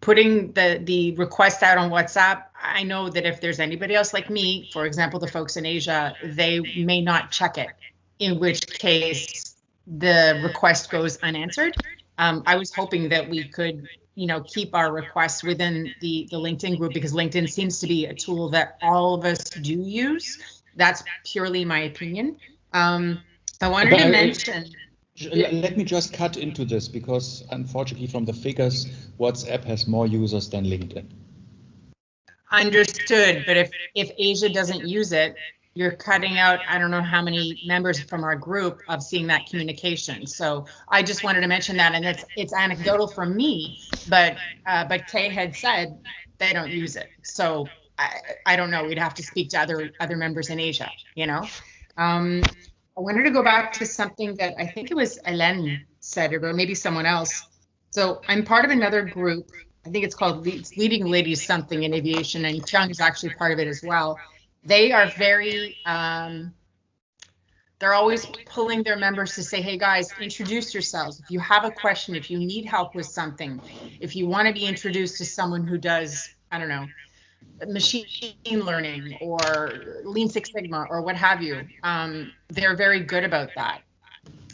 putting the request out on WhatsApp, I know that if there's anybody else like me, for example, the folks in Asia, they may not check it, in which case the request goes unanswered. I was hoping that we could, keep our requests within the LinkedIn group, because LinkedIn seems to be a tool that all of us do use. That's purely my opinion. I wanted to mention. Let me just cut into this, because unfortunately from the figures, WhatsApp has more users than LinkedIn. Understood, but if Asia doesn't use it, you're cutting out, I don't know how many members from our group of seeing that communication. So I just wanted to mention that, and it's anecdotal from me, but Kay had said they don't use it. So I don't know. We'd have to speak to other members in Asia. I wanted to go back to something that I think it was Hélène said, or maybe someone else. So I'm part of another group. I think it's called Leading Ladies something in Aviation, and Kyung is actually part of it as well. They are very, they're always pulling their members to say, hey guys, introduce yourselves. If you have a question, if you need help with something, if you want to be introduced to someone who does, I don't know, machine learning or Lean Six Sigma or what have you, they're very good about that.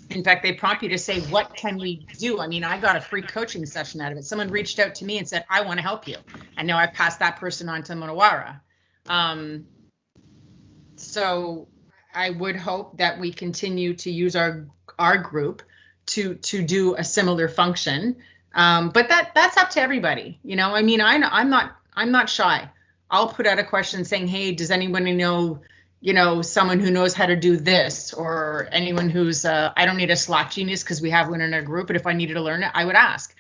In fact, they prompt you to say, what can we do? I mean, I got a free coaching session out of it. Someone reached out to me and said, I want to help you. And now I've passed that person on to Munawara. So I would hope that we continue to use our group to do a similar function. But that's up to everybody. I mean, I'm not shy. I'll put out a question saying, hey, does anybody know, someone who knows how to do this, or anyone who's I don't need a Slack genius because we have one in our group, but if I needed to learn it, I would ask.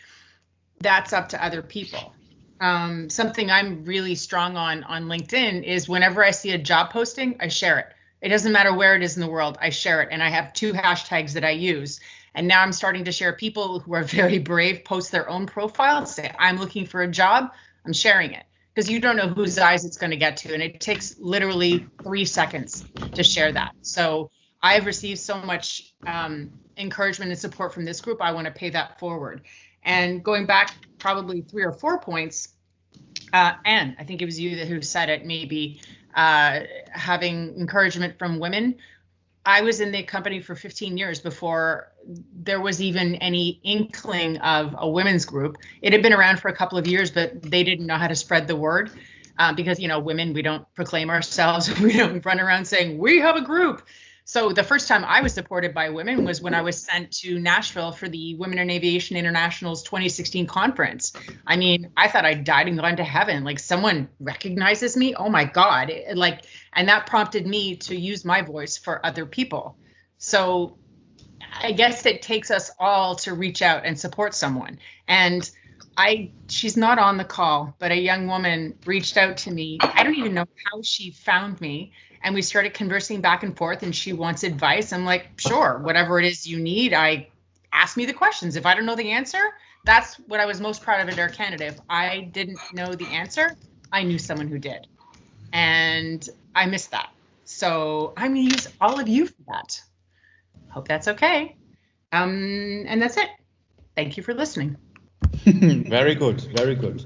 That's up to other people. Something I'm really strong on LinkedIn is whenever I see a job posting, I share it. It doesn't matter where it is in the world, I share it. And I have 2 hashtags that I use. And now I'm starting to share people who are very brave, post their own profile, say, I'm looking for a job, I'm sharing it. Because you don't know whose eyes it's going to get to. And it takes literally 3 seconds to share that. So I've received so much encouragement and support from this group. I want to pay that forward. And going back probably 3 or 4 points, Anne, I think it was you who said it, maybe having encouragement from women. I was in the company for 15 years before there was even any inkling of a women's group. It had been around for a couple of years, but they didn't know how to spread the word because, women, we don't proclaim ourselves. We don't run around saying we have a group. So the first time I was supported by women was when I was sent to Nashville for the Women in Aviation International's 2016 conference. I mean, I thought I died and gone to heaven. Like, someone recognizes me. Oh my God. And that prompted me to use my voice for other people. So I guess it takes us all to reach out and support someone. And she's not on the call, but a young woman reached out to me. I don't even know how she found me. And we started conversing back and forth, and she wants advice. I'm like, sure, whatever it is you need, ask me the questions. If I don't know the answer, that's what I was most proud of at Air Canada. If I didn't know the answer, I knew someone who did. And I missed that. So I'm going to use all of you for that. Hope that's okay. And that's it. Thank you for listening. Very good, very good.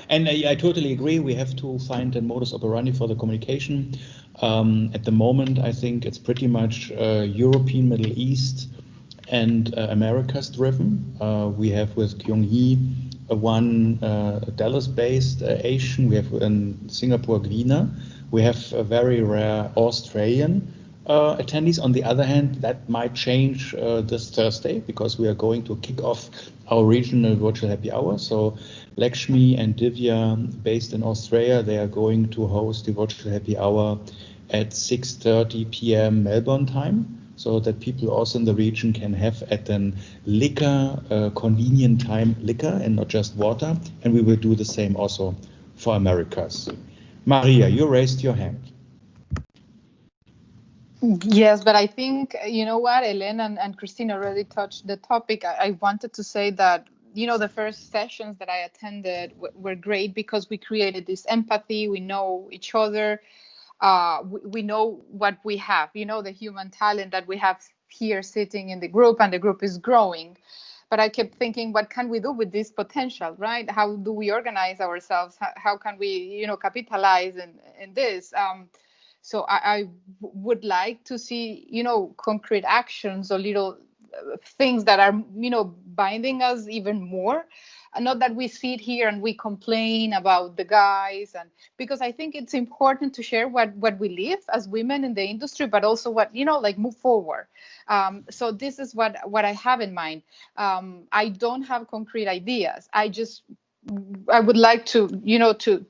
And I totally agree. We have to find a modus operandi for the communication. At the moment, I think it's pretty much European, Middle East, and Americas driven. We have with Kyung-hee one Dallas-based Asian. We have in Singapore, Gvina. We have a very rare Australian attendees. On the other hand, that might change this Thursday, because we are going to kick off our regional virtual happy hour. So Lakshmi and Divya, based in Australia, they are going to host the virtual happy hour at 6:30 p.m. Melbourne time, so that people also in the region can have at an convenient time liquor and not just water. And we will do the same also for Americas. Maria, you raised your hand. Yes, but I think, you know what, Elena and Christine already touched the topic. I wanted to say that, you know, the first sessions that I attended were great because we created this empathy. We know each other. We know what we have, you know, the human talent that we have here sitting in the group, and the group is growing. But I kept thinking, what can we do with this potential, right? How do we organize ourselves? How can we, you know, capitalize in this? So I would like to see, you know, concrete actions or little things that are, you know, binding us even more. Not that we sit here and we complain about the guys, and because I think it's important to share what we live as women in the industry, but also what, you know, like move forward. So this is what I have in mind. I don't have concrete ideas. I would like to, you know, to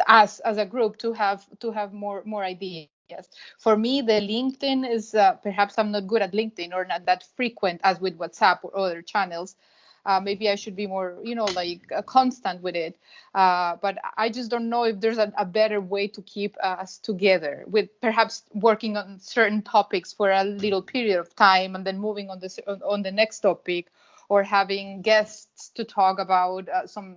as a group to have more ideas. For me, the LinkedIn is perhaps I'm not good at LinkedIn, or not that frequent as with WhatsApp or other channels. Maybe I should be more, you know, like constant with it. But I just don't know if there's a better way to keep us together, with perhaps working on certain topics for a little period of time and then moving on the next topic, or having guests to talk about some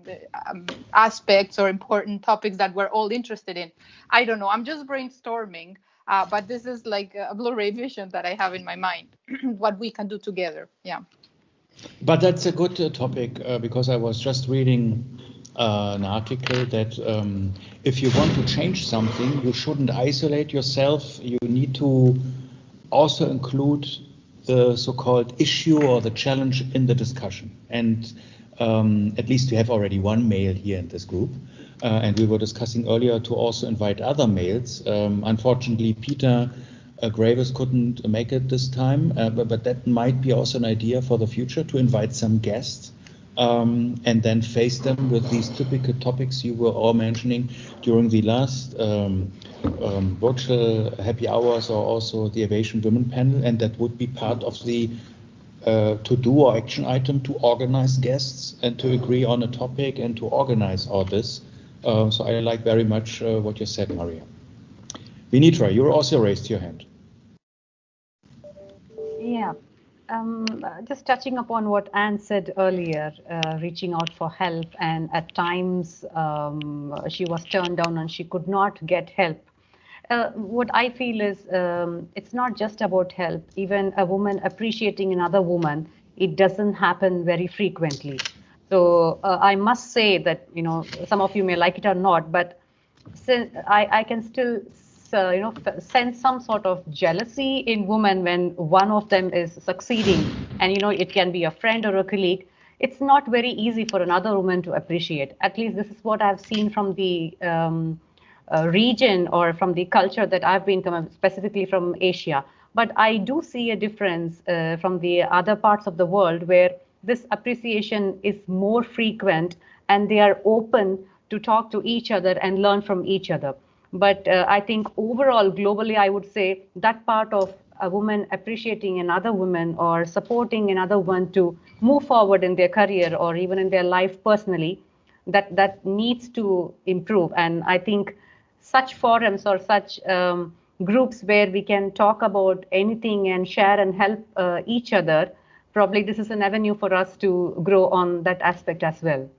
aspects or important topics that we're all interested in. I don't know. I'm just brainstorming, but this is like a blurry vision that I have in my mind, what we can do together. Yeah. But that's a good topic, because I was just reading an article that if you want to change something, you shouldn't isolate yourself. You need to also include the so-called issue or the challenge in the discussion. And at least we have already one male here in this group. And we were discussing earlier to also invite other males. Unfortunately, Peter Graves couldn't make it this time, but that might be also an idea for the future, to invite some guests and then face them with these typical topics you were all mentioning during the last virtual happy hours, or also the Aviation Women panel. And that would be part of the to-do or action item, to organize guests and to agree on a topic and to organize all this. So I like very much what you said, Maria. Vanitra, you also raised your hand. Yeah. Just touching upon what Anne said earlier, reaching out for help, and at times she was turned down and she could not get help. What I feel is it's not just about help. Even a woman appreciating another woman, it doesn't happen very frequently. So I must say that, you know, some of you may like it or not, but I can still you know, sense some sort of jealousy in women when one of them is succeeding, and you know, it can be a friend or a colleague. It's not very easy for another woman to appreciate. At least this is what I've seen from the region, or from the culture that I've been from, specifically from Asia. But I do see a difference from the other parts of the world where this appreciation is more frequent and they are open to talk to each other and learn from each other. But I think overall, globally, I would say that part of a woman appreciating another woman or supporting another one to move forward in their career or even in their life personally, that needs to improve. And I think such forums or such groups where we can talk about anything and share and help each other, probably this is an avenue for us to grow on that aspect as well.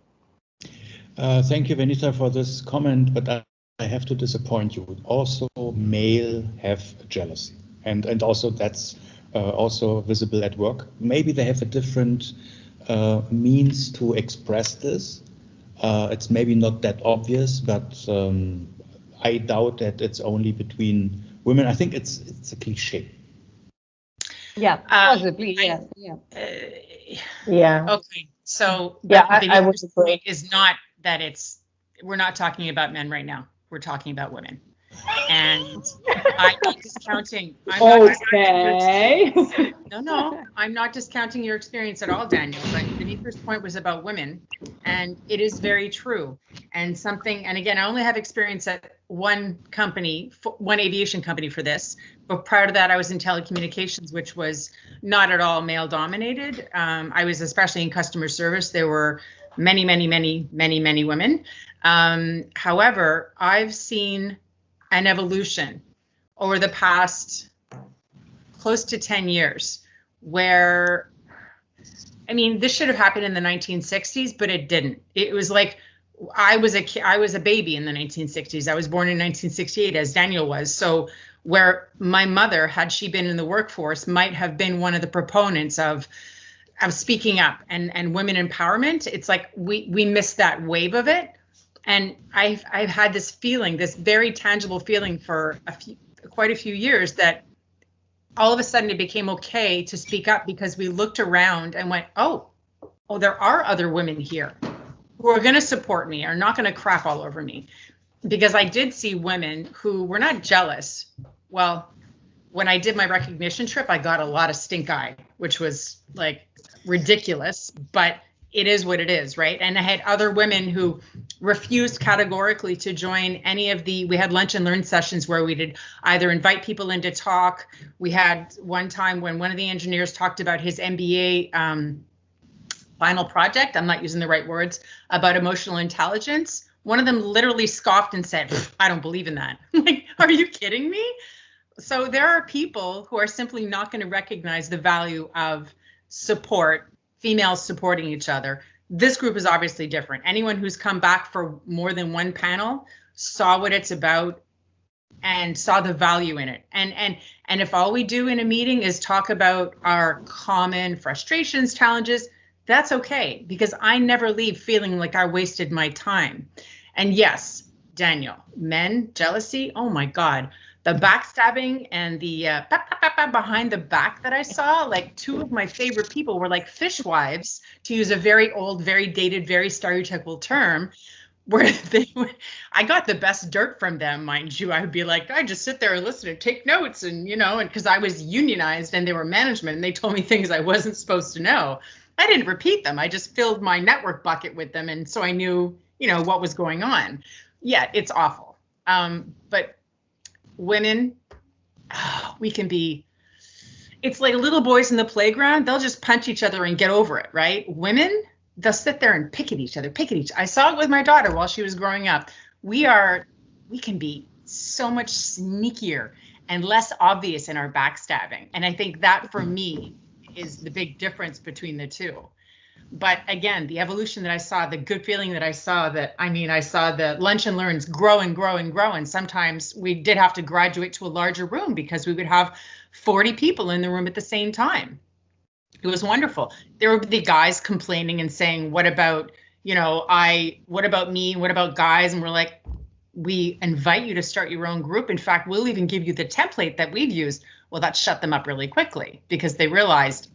Thank you, Vanitra, for this comment, but I have to disappoint you. Also, male have jealousy, and also that's also visible at work. Maybe they have a different means to express this. It's maybe not that obvious, but I doubt that it's only between women. I think it's a cliche. Yeah, possibly. Yeah. Yeah. Okay. So yeah, I would agree. Is not that we're not talking about men right now. We're talking about women. And I'm not discounting. No, I'm not discounting your experience at all, Daniel. But Vanitra's point was about women, and it is very true. And again, I only have experience at one company, one aviation company for this. But prior to that, I was in telecommunications, which was not at all male dominated. I was especially in customer service. There were many women. However, I've seen an evolution over the past close to 10 years where, I mean, this should have happened in the 1960s, but it didn't. It was like I was a baby in the 1960s. I was born in 1968, as Daniel was. So where my mother, had she been in the workforce, might have been one of the proponents of speaking up and women empowerment. It's like we missed that wave of it. And I've had this feeling, this very tangible feeling for quite a few years, that all of a sudden it became okay to speak up because we looked around and went, oh, there are other women here who are going to support me, are not going to crap all over me. Because I did see women who were not jealous. Well, when I did my recognition trip, I got a lot of stink eye, which was like ridiculous, but it is what it is, right? And I had other women who refused categorically to join any of we had lunch and learn sessions where we did either invite people in to talk. We had one time when one of the engineers talked about his MBA final project, I'm not using the right words, about emotional intelligence. One of them literally scoffed and said, I don't believe in that. Like, are you kidding me? So there are people who are simply not going to recognize the value of support, females supporting each other. This group is obviously different. Anyone who's come back for more than one panel saw what it's about and saw the value in it. And if all we do in a meeting is talk about our common frustrations, challenges, that's okay, because I never leave feeling like I wasted my time. And yes, Daniel, men, jealousy, oh my God. The backstabbing and the behind the back that I saw, like two of my favorite people were like fishwives, to use a very old, very dated, very stereotypical term, where I got the best dirt from them, mind you. I would be like, I just sit there and listen and take notes, and and because I was unionized and they were management and they told me things I wasn't supposed to know. I didn't repeat them. I just filled my network bucket with them, and so I knew, what was going on. Yeah, it's awful. But women, we can be, it's like little boys in the playground. They'll just punch each other and get over it, right? Women, they'll sit there and pick at each other. I saw it with my daughter while she was growing up. We can be so much sneakier and less obvious in our backstabbing. And I think that for me is the big difference between the two. But again, the evolution that I saw, the good feeling that I saw, I saw the lunch and learns grow and grow and grow. And sometimes we did have to graduate to a larger room because we would have 40 people in the room at the same time. It was wonderful. There would be guys complaining and saying, what about, what about me? What about guys? And we're like, we invite you to start your own group. In fact, we'll even give you the template that we've used. Well, that shut them up really quickly because they realized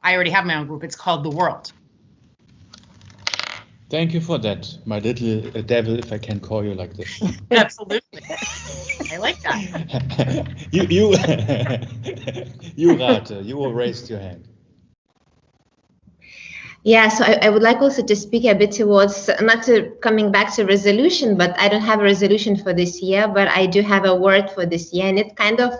I already have my own group. It's called The World. Thank you for that, my little devil, if I can call you like this. Absolutely. I like that. You Rate, you raised your hand. Yeah, so I would like also to speak a bit towards, not to coming back to resolution, but I don't have a resolution for this year, but I do have a word for this year, and it kind of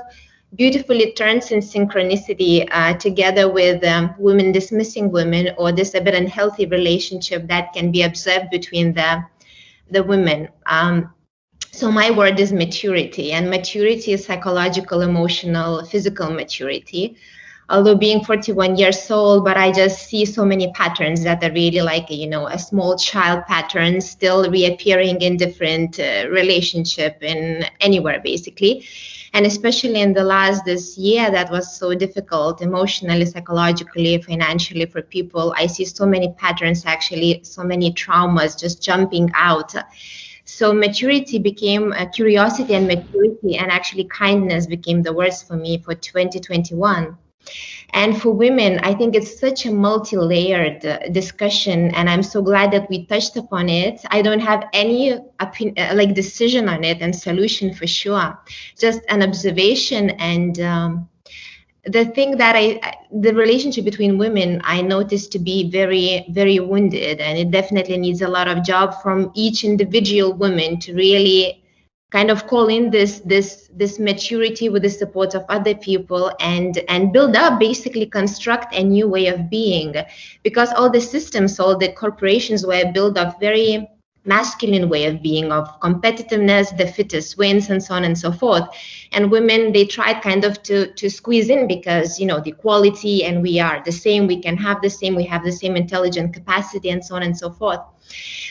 beautifully turns in synchronicity together with women dismissing women, or this a bit unhealthy relationship that can be observed between the women. So my word is maturity, and maturity is psychological, emotional, physical maturity. Although being 41 years old, but I just see so many patterns that are really like, a small child pattern still reappearing in different relationship in anywhere basically. And especially in the this year that was so difficult emotionally, psychologically, financially for people. I see so many patterns, actually, so many traumas just jumping out. So maturity became curiosity, and maturity and actually kindness became the words for me for 2021. And for women, I think it's such a multi-layered discussion, and I'm so glad that we touched upon it. I don't have any decision on it and solution for sure, just an observation. And the thing that the relationship between women, I noticed to be very, very wounded, and it definitely needs a lot of job from each individual woman to really kind of call in this maturity with the support of other people and build up, basically construct a new way of being, because all the systems, all the corporations were built of very masculine way of being, of competitiveness, the fittest wins, and so on and so forth. And women, they tried kind of to squeeze in because, the equality, and we are the same, we can have the same, we have the same intelligent capacity, and so on and so forth.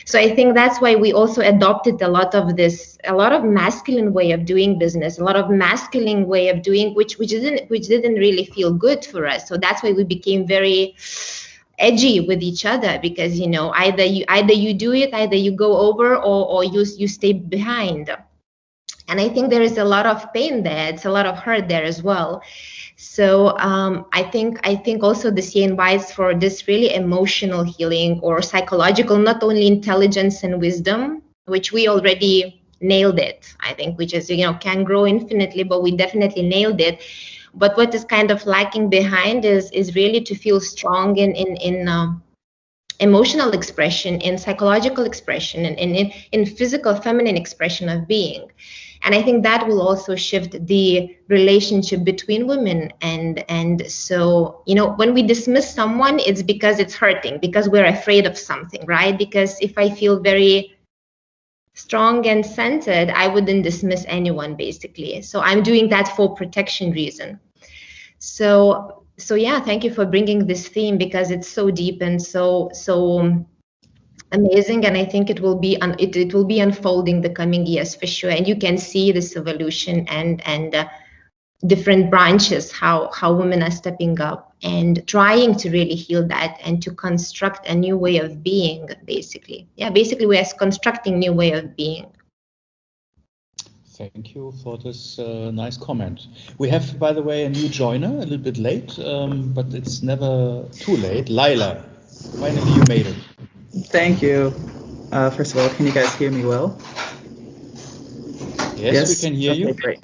So I think that's why we also adopted a lot of masculine way of doing business, a lot of masculine way of doing, which didn't really feel good for us. So that's why we became very edgy with each other, because either you do it, either you go over, or you stay behind. And I think there is a lot of pain there. It's a lot of hurt there as well. So I think also this year invites for this really emotional healing, or psychological, not only intelligence and wisdom, which we already nailed it, I think, which is, can grow infinitely, but we definitely nailed it. But what is kind of lacking behind is really to feel strong in emotional expression, in psychological expression, and in physical feminine expression of being. And I think that will also shift the relationship between women. And so, when we dismiss someone, it's because it's hurting, because we're afraid of something, right? Because if I feel very strong and centered, I wouldn't dismiss anyone, basically. So I'm doing that for protection reason. So yeah, thank you for bringing this theme, because it's so deep and so amazing, and I think it will be unfolding the coming years for sure. And you can see this evolution and different branches, how women are stepping up and trying to really heal that and to construct a new way of being, basically. Yeah, basically we are constructing new way of being. Thank you for this nice comment. We have, by the way, a new joiner, a little bit late, but it's never too late. Laila, finally you made it. Thank you. First of all, can you guys hear me well? Yes, we can hear you. Great.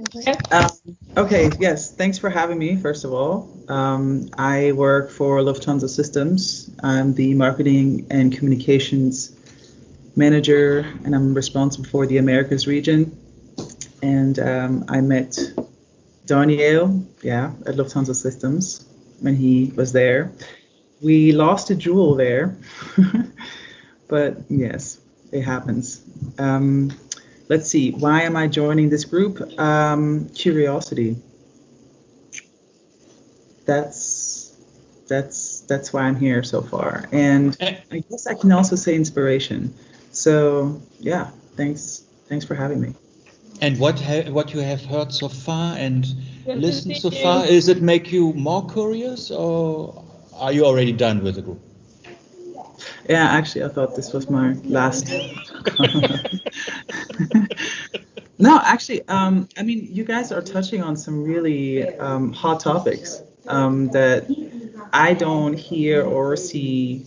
Okay, yes, thanks for having me, first of all. I work for Lufthansa Systems. I'm the marketing and communications manager, and I'm responsible for the Americas region. And I met Daniel, at Lufthansa Systems when he was there. We lost a jewel there, but yes, it happens. Let's see, why am I joining this group? Curiosity. That's why I'm here so far. And I guess I can also say inspiration. So yeah, thanks for having me. And what you have heard so far and listened so far, is it make you more curious, or are you already done with the group? Yeah, actually, I thought this was my last. No, actually, I mean, you guys are touching on some really hot topics that I don't hear or see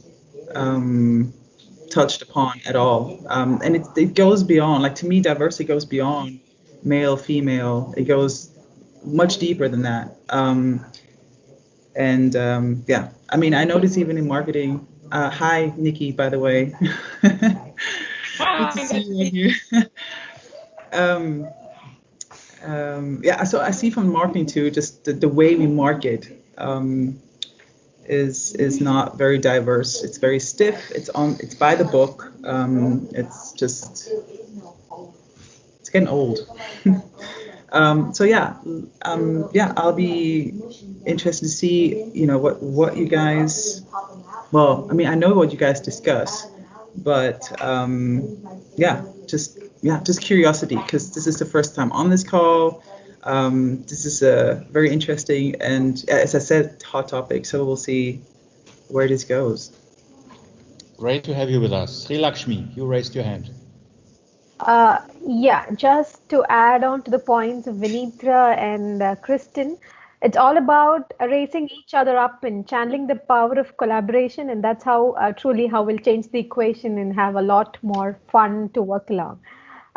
touched upon at all. And it goes beyond, like, to me, diversity goes beyond male, female. It goes much deeper than that. Yeah, I mean, I notice even in marketing. Hi, Nikki, by the way. Good to see you here. Yeah, so I see from marketing too, just the way we market is not very diverse. It's very stiff. It's by the book. It's getting old. So yeah, I'll be interested to see, what you guys. Well, I mean, I know what you guys discuss, but just curiosity, because this is the first time on this call. This is a very interesting and, as I said, hot topic. So we'll see where this goes. Great to have you with us. Sri Lakshmi, you raised your hand. Yeah, just to add on to the points of Vanitra and Kristen, it's all about raising each other up and channeling the power of collaboration, and that's how truly how we'll change the equation and have a lot more fun to work along.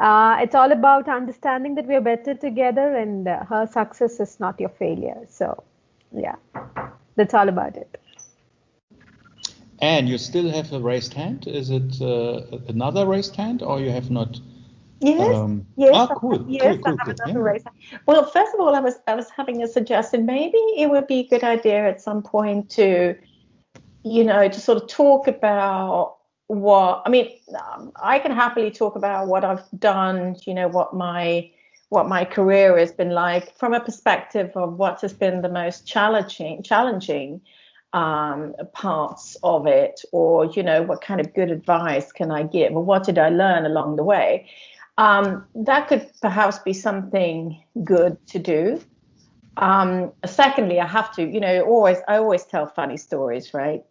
It's all about understanding that we are better together, and her success is not your failure. So, yeah, that's all about it. And you still have a raised hand? Is it another raised hand, or you have not? Yes. Yes. Oh, cool. Yes, Cool. I have another raise. Well, first of all, I was having a suggestion. Maybe it would be a good idea at some point to sort of talk about I can happily talk about what I've done, what my career has been like from a perspective of what has been the most challenging parts of it, or what kind of good advice can I give, or what did I learn along the way. That could perhaps be something good to do. Secondly, I have to, I always tell funny stories, right?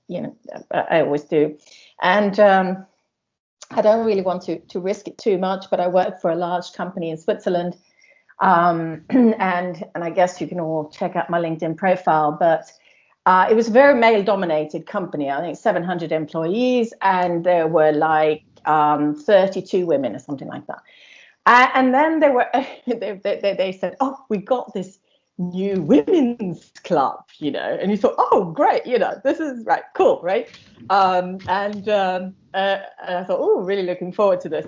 I always do. And I don't really want to risk it too much, but I work for a large company in Switzerland. And I guess you can all check out my LinkedIn profile, but it was a very male-dominated company. I think 700 employees, and there were like 32 women or something like that. And then they said, oh, we got this new women's club, and you thought, oh, great, this is right, cool, right? And I thought, oh, really looking forward to this.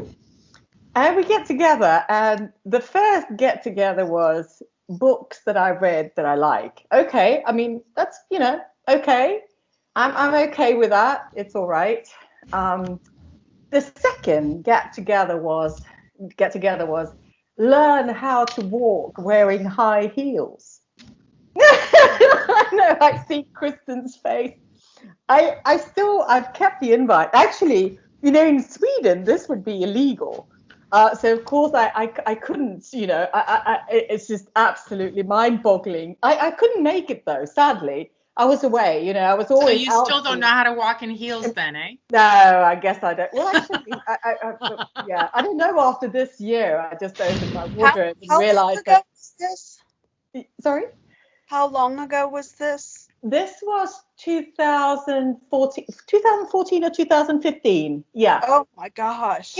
And we get together, and the first get together was books that I read that I like. Okay, I mean, that's, okay. I'm okay with that. It's all right. The second get together was learn how to walk wearing high heels. I know, I see Kristen's face. I've kept the invite. Actually, in Sweden, this would be illegal. So of course I couldn't, it's just absolutely mind-boggling. I couldn't make it though, sadly. I was away, I was always. So you still don't know how to walk in heels then, eh? No, I guess I don't. Well, actually, I don't know. After this year, I just opened my wardrobe and realized that. Sorry? How long ago was this? This was 2014 or 2015. Yeah. Oh my gosh.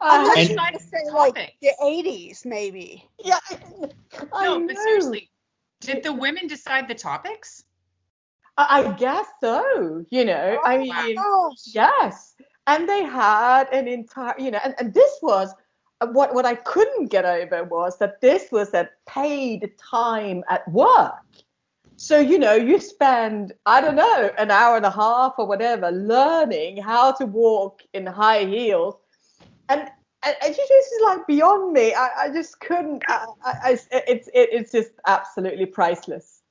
I'm trying to say like the 80s, maybe. Yeah. No, but seriously, did the women decide the topics? I guess so. I mean, yes. And they had an entire, and this was what I couldn't get over was that this was a paid time at work. So, you spend, I don't know, an hour and a half or whatever learning how to walk in high heels. And this is like beyond me. I just couldn't, it's just absolutely priceless.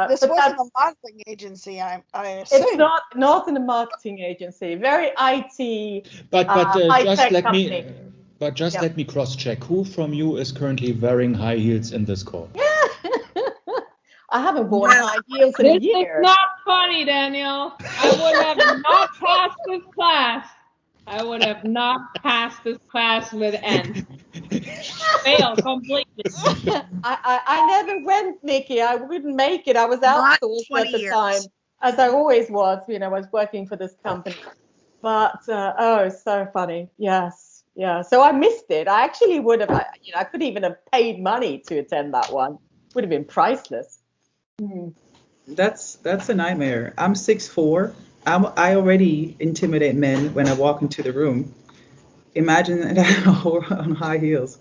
This wasn't a marketing agency, I assume. It's not in a marketing agency. Very IT. But high-tech company. Let me cross-check. Who from you is currently wearing high heels in this call? I haven't worn high heels in a year. It's not funny, Daniel. I would have not passed this class. I would have not passed this class with N. Fail completely. I never went, Nikki. I wouldn't make it. I was outsourced at the time. as I always was, I was working for this company. But so funny. Yes, yeah. So I missed it. I actually would have. I could even have paid money to attend that one. Would have been priceless. That's a nightmare. I'm 6'4". I already intimidate men when I walk into the room. Imagine that on high heels.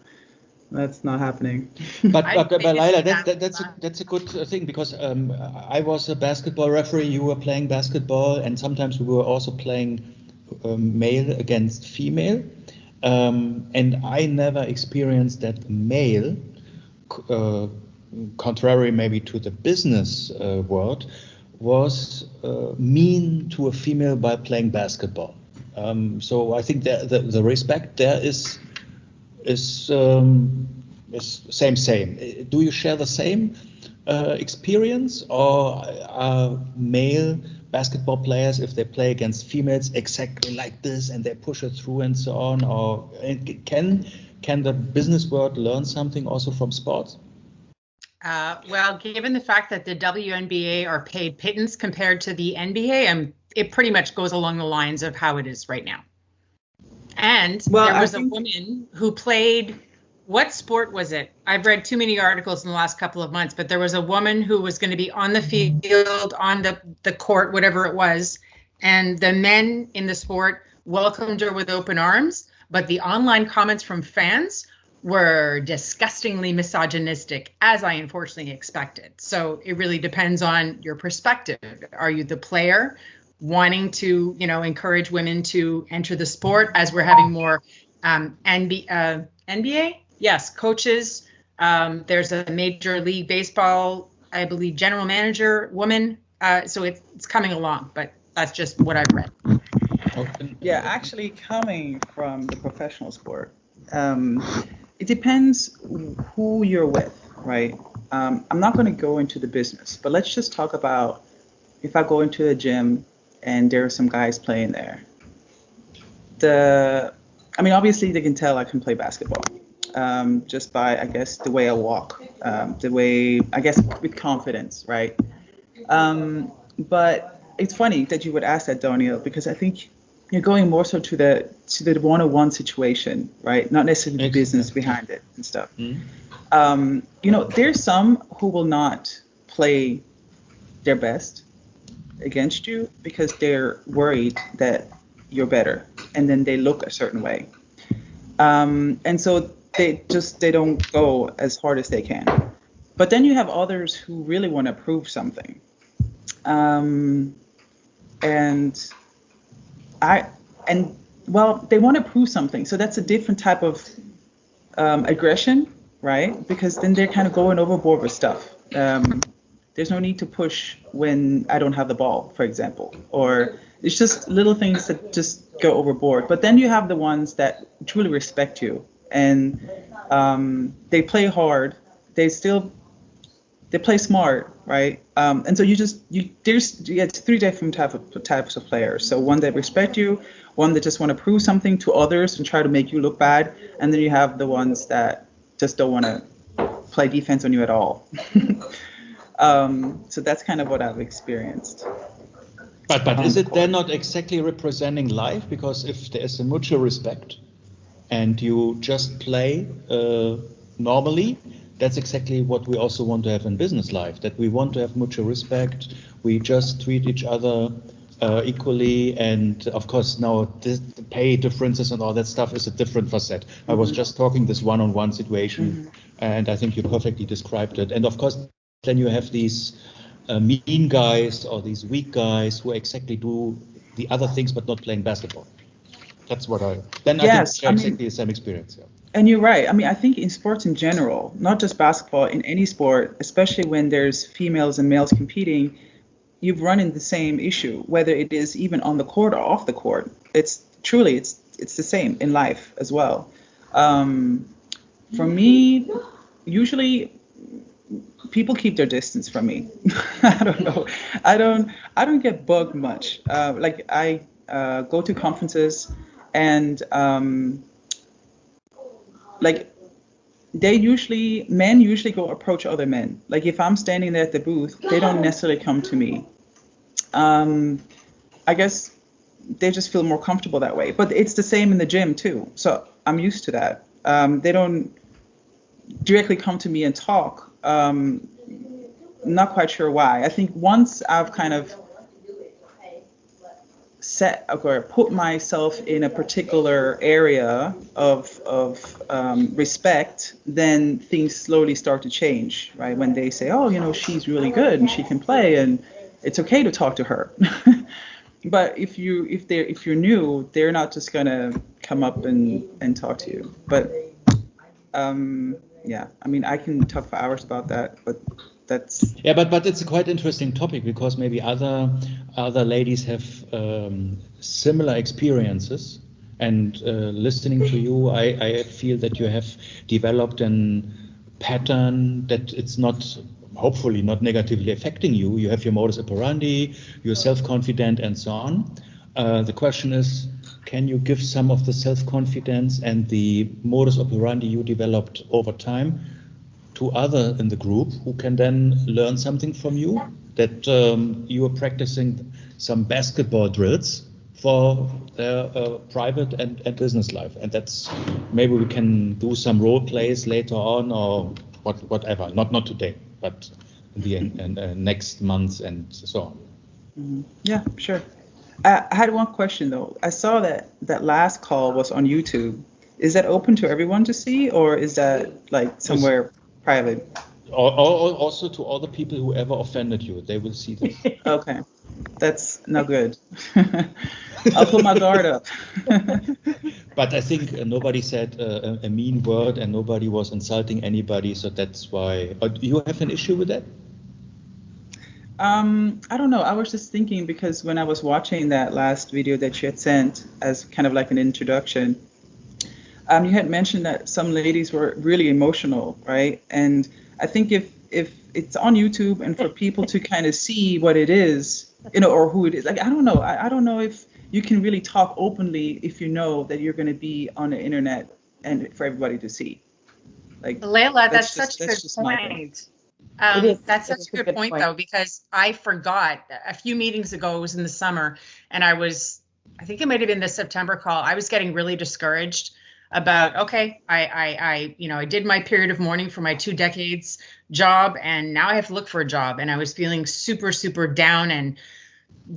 That's not happening. But Laila, that's a good thing, because I was a basketball referee. You were playing basketball, and sometimes we were also playing male against female. And I never experienced that male, contrary maybe to the business world, was mean to a female by playing basketball. So I think that the respect there is same. Do you share the same experience, or are male basketball players, if they play against females, exactly like this and they push it through and so on? Or can the business world learn something also from sports? Well, given the fact that the WNBA are paid pittance compared to the NBA, it pretty much goes along the lines of how it is right now. And there was a woman who played, what sport was it? I've read too many articles in the last couple of months, but there was a woman who was going to be on the field, on the court, whatever it was, and the men in the sport welcomed her with open arms, but the online comments from fans were disgustingly misogynistic, as I unfortunately expected. So it really depends on your perspective. Are you the player wanting to, encourage women to enter the sport, as we're having more NBA? Yes, coaches. There's a Major League Baseball, I believe, general manager woman. So it's coming along, but that's just what I've read. Yeah, actually coming from the professional sport, it depends who you're with, right? I'm not going to go into the business, but let's just talk about if I go into a gym and there are some guys playing there. Obviously they can tell I can play basketball, just by, I guess, the way I walk, the way, I guess, with confidence, right? But it's funny that you would ask that, Daniel, because I think you're going more so to the one-on-one situation, right? Not necessarily the business behind it and stuff. There's some who will not play their best against you because they're worried that you're better, and then they look a certain way. And so they don't go as hard as they can. But then you have others who really want to prove something. They want to prove something. So that's a different type of aggression, right? Because then they're kind of going overboard with stuff. There's no need to push when I don't have the ball, for example, or it's just little things that just go overboard. But then you have the ones that truly respect you, and they play hard. They play smart, right? And so it's three different types of players. So one that respect you, one that just want to prove something to others and try to make you look bad, and then you have the ones that just don't want to play defense on you at all. So that's kind of what I've experienced. But is it then not exactly representing life? Because if there is a mutual respect and you just play normally, that's exactly what we also want to have in business life, that we want to have mutual respect. We just treat each other equally. And of course, now the pay differences and all that stuff is a different facet. I was just talking this one-on-one situation, and I think you perfectly described it. And of course, then you have these mean guys or these weak guys who exactly do the other things but not playing basketball. That's what I think exactly the same experience. Yeah. And you're right. I think in sports in general, not just basketball, in any sport, especially when there's females and males competing, you've run into the same issue, whether it is even on the court or off the court. It's the same in life as well. For me, usually people keep their distance from me. I don't know. I don't get bugged much. I go to conferences and men usually go approach other men. Like if I'm standing there at the booth, they don't necessarily come to me. I guess they just feel more comfortable that way. But it's the same in the gym too. So I'm used to that. They don't directly come to me and talk. Not quite sure why. I think once I've kind of set or put myself in a particular area of respect, then things slowly start to change, right? When they say, oh, she's really good and she can play and it's okay to talk to her. But if you're new, they're not just gonna come up and talk to you. But yeah, I mean, I can talk for hours about that, but that's but it's a quite interesting topic because maybe other ladies have similar experiences, and listening to you, I feel that you have developed a pattern that it's not, hopefully not negatively affecting you. You have your modus operandi, you're self-confident and so on. The question is, can you give some of the self-confidence and the modus operandi you developed over time to others in the group who can then learn something from you, that you are practicing some basketball drills for their private and business life. And that's, maybe we can do some role plays later on or whatever, not today, but in the next months and so on. Mm-hmm. Yeah, sure. I had one question though. I saw that last call was on YouTube. Is that open to everyone to see, or is that like somewhere private? Also to all the people who ever offended you, they will see this. Okay, that's no good. I'll put my guard up. But I think nobody said a mean word and nobody was insulting anybody, so that's why. Do you have an issue with that? I don't know. I was just thinking, because when I was watching that last video that you had sent as kind of like an introduction, you had mentioned that some ladies were really emotional, right? And I think if it's on YouTube and for people to kind of see what it is, or who it is, like, I don't know. I don't know if you can really talk openly if you know that you're going to be on the internet and for everybody to see. Like, Layla, that's such a good point. That's such a good point, though, because I forgot a few meetings ago, it was in the summer, and I think it might have been the September call. I was getting really discouraged about, okay, I did my period of mourning for my 2 decades job, and now I have to look for a job. And I was feeling super, super down and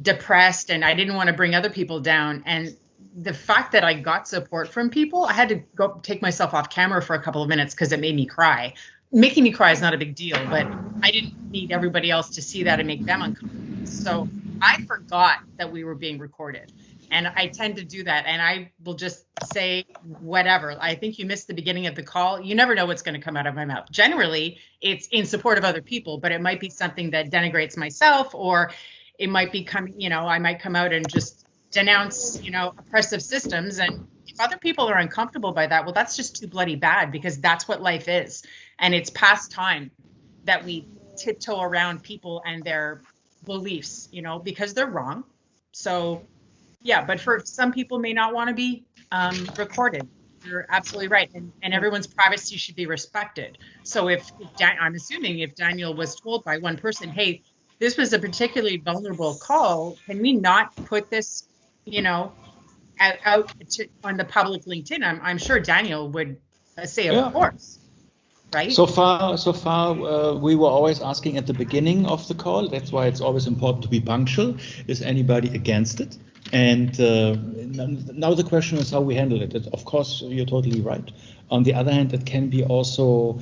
depressed, and I didn't want to bring other people down. And the fact that I got support from people, I had to go take myself off camera for a couple of minutes because it made me cry. Making me cry is not a big deal, but I didn't need everybody else to see that and make them uncomfortable. So I forgot that we were being recorded. And I tend to do that. And I will just say whatever. I think you missed the beginning of the call. You never know what's going to come out of my mouth. Generally, it's in support of other people, but it might be something that denigrates myself, or it might be I might come out and just denounce, oppressive systems. And if other people are uncomfortable by that, well, that's just too bloody bad, because that's what life is. And it's past time that we tiptoe around people and their beliefs, because they're wrong. So, yeah, but for some people may not want to be recorded. You're absolutely right. And everyone's privacy should be respected. So I'm assuming if Daniel was told by one person, hey, this was a particularly vulnerable call, can we not put this, out on the public LinkedIn? I'm sure Daniel would say, of course. Right? So far, we were always asking at the beginning of the call. That's why it's always important to be punctual. Is anybody against it? And now the question is how we handle it. Of course, you're totally right. On the other hand, it can be also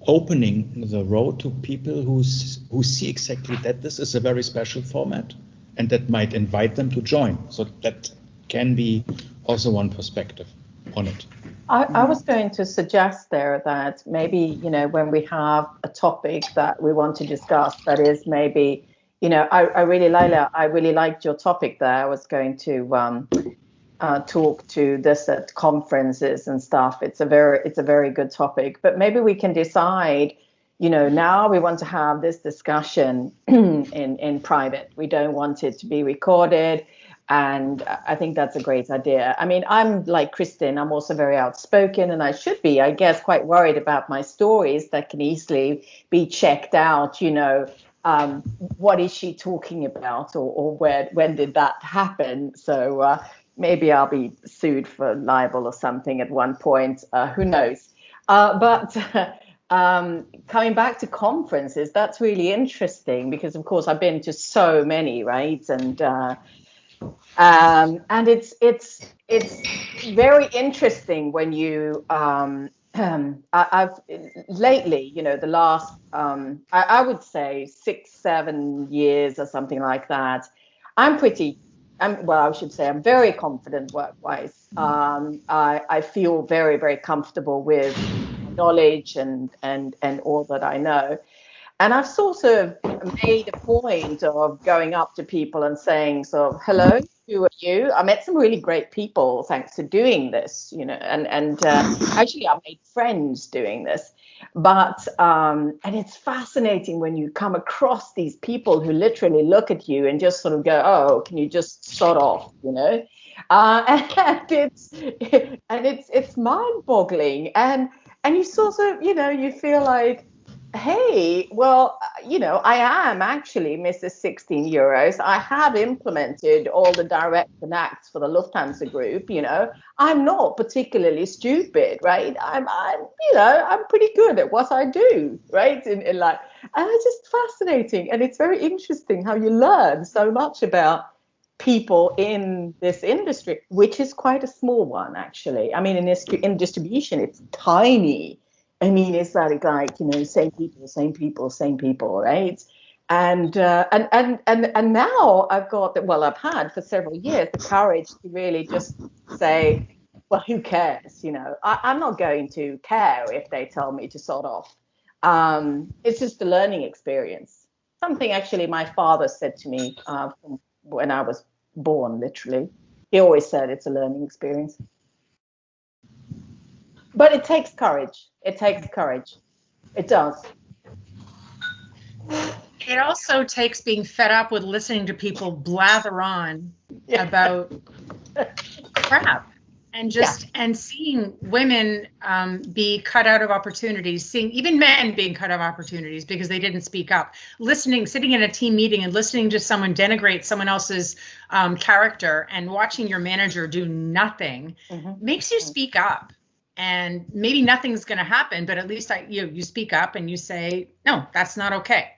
opening the road to people who see exactly that this is a very special format, and that might invite them to join. So that can be also one perspective on it. I was going to suggest there that maybe, when we have a topic that we want to discuss, that is maybe, I really liked your topic there. I was going to talk to this at conferences and stuff. It's a very good topic, but maybe we can decide, now we want to have this discussion in private. We don't want it to be recorded. And I think that's a great idea. I mean, I'm like Kristin, I'm also very outspoken, and I should be, I guess, quite worried about my stories that can easily be checked out, what is she talking about, or when did that happen? So maybe I'll be sued for libel or something at one point. Who knows? But coming back to conferences, that's really interesting because, of course, I've been to so many, right? And it's very interesting when you I've lately, the last I would say 6-7 years or something like that. I should say I'm very confident work-wise. I feel very, very comfortable with knowledge and all that I know. And I've sort of made a point of going up to people and saying, hello, who are you? I met some really great people thanks to doing this, and actually I made friends doing this. But, and it's fascinating when you come across these people who literally look at you and just sort of go, oh, can you just sod off, and it's mind-boggling. And you sort of, you feel like, hey, well, I am actually Mrs. 16 euros. I have implemented all the direct connects for the Lufthansa group. I'm not particularly stupid, right? I'm pretty good at what I do, right? In life. And it's just fascinating. And it's very interesting how you learn so much about people in this industry, which is quite a small one, actually. I mean, in distribution, it's tiny. I mean, it's like same people, right? And now I've had for several years the courage to really just say, well, who cares? I'm not going to care if they tell me to sod off. It's just a learning experience. Something actually my father said to me from when I was born, literally. He always said it's a learning experience. But it takes courage. It does. It also takes being fed up with listening to people blather on about crap and and seeing women be cut out of opportunities, seeing even men being cut out of opportunities because they didn't speak up, sitting in a team meeting and listening to someone denigrate someone else's character and watching your manager do nothing makes you speak up. And maybe nothing's going to happen, but at least you speak up and you say, no, that's not okay.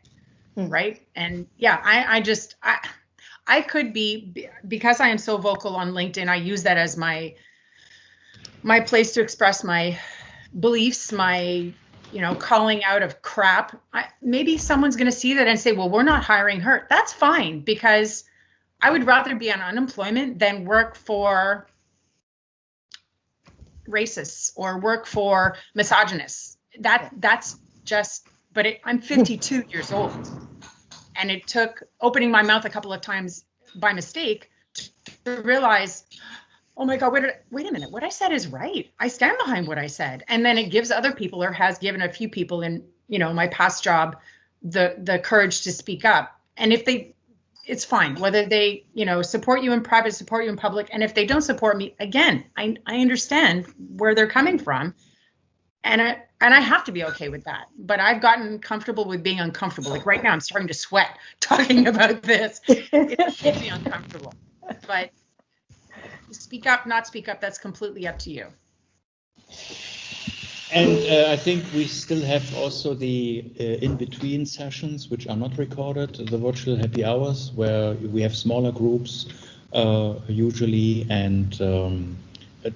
Right. And I could be, because I am so vocal on LinkedIn, I use that as my place to express my beliefs, my, calling out of crap. Maybe someone's going to see that and say, well, we're not hiring her. That's fine, because I would rather be on unemployment than work for racists or work for misogynists. That's just, but I'm 52 years old, and it took opening my mouth a couple of times by mistake to realize, oh my God, wait a minute, what I said is right. I stand behind what I said. And then it gives other people, or has given a few people in, my past job, the courage to speak up. And if it's fine, whether they, support you in private, support you in public. And if they don't support me, again, I understand where they're coming from. And I have to be okay with that. But I've gotten comfortable with being uncomfortable. Like right now, I'm starting to sweat talking about this. It makes me uncomfortable. But speak up, not speak up, that's completely up to you. And I think we still have also the in-between sessions, which are not recorded, the virtual happy hours, where we have smaller groups usually, and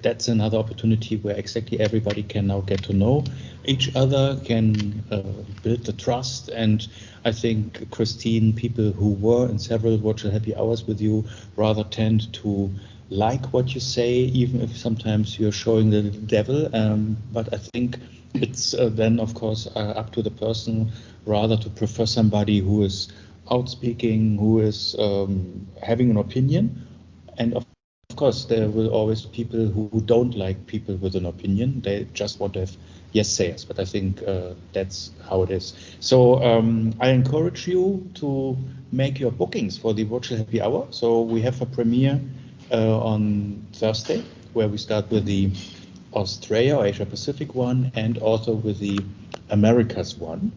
that's another opportunity where exactly everybody can now get to know each other, can build the trust. And I think, Christine, people who were in several virtual happy hours with you rather tend to like what you say, even if sometimes you're showing the devil. But I think it's then, of course, up to the person rather to prefer somebody who is outspeaking, who is having an opinion. And of course, there will always be people who don't like people with an opinion. They just want to have yes sayers. But I think that's how it is. So I encourage you to make your bookings for the virtual happy hour. So we have a premiere on Thursday, where we start with the Australia or Asia Pacific one, and also with the Americas one.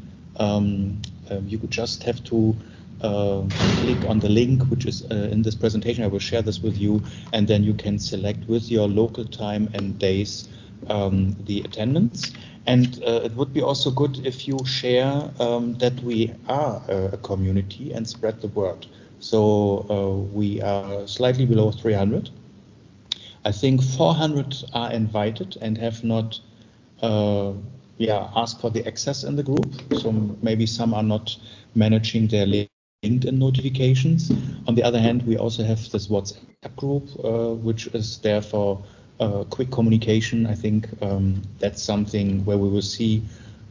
You would just have to click on the link which is in this presentation. I will share this with you, and then you can select with your local time and days the attendance. And it would be also good if you share that we are a community and spread the word. So we are slightly below 300. I think 400 are invited and have not asked for the access in the group. So maybe some are not managing their LinkedIn notifications. On the other hand, we also have this WhatsApp group, which is there for quick communication. I think that's something where we will see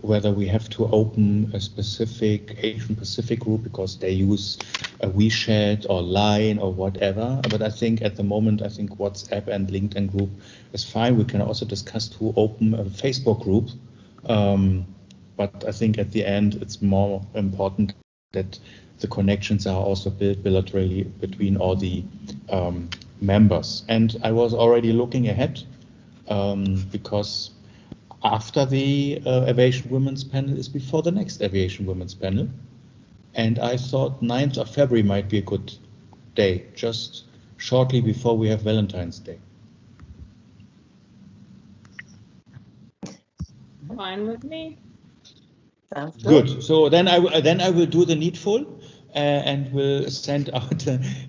whether we have to open a specific Asian Pacific group because they use a WeChat or Line or whatever. But I think at the moment, I think WhatsApp and LinkedIn group is fine. We can also discuss to open a Facebook group. But I think at the end, it's more important that the connections are also built bilaterally between all the members. And I was already looking ahead because after the Aviation Women's Panel is before the next Aviation Women's Panel. And I thought 9th of February might be a good day, just shortly before we have Valentine's Day. Fine with me. Sounds Good. So then I will do the needful and will send out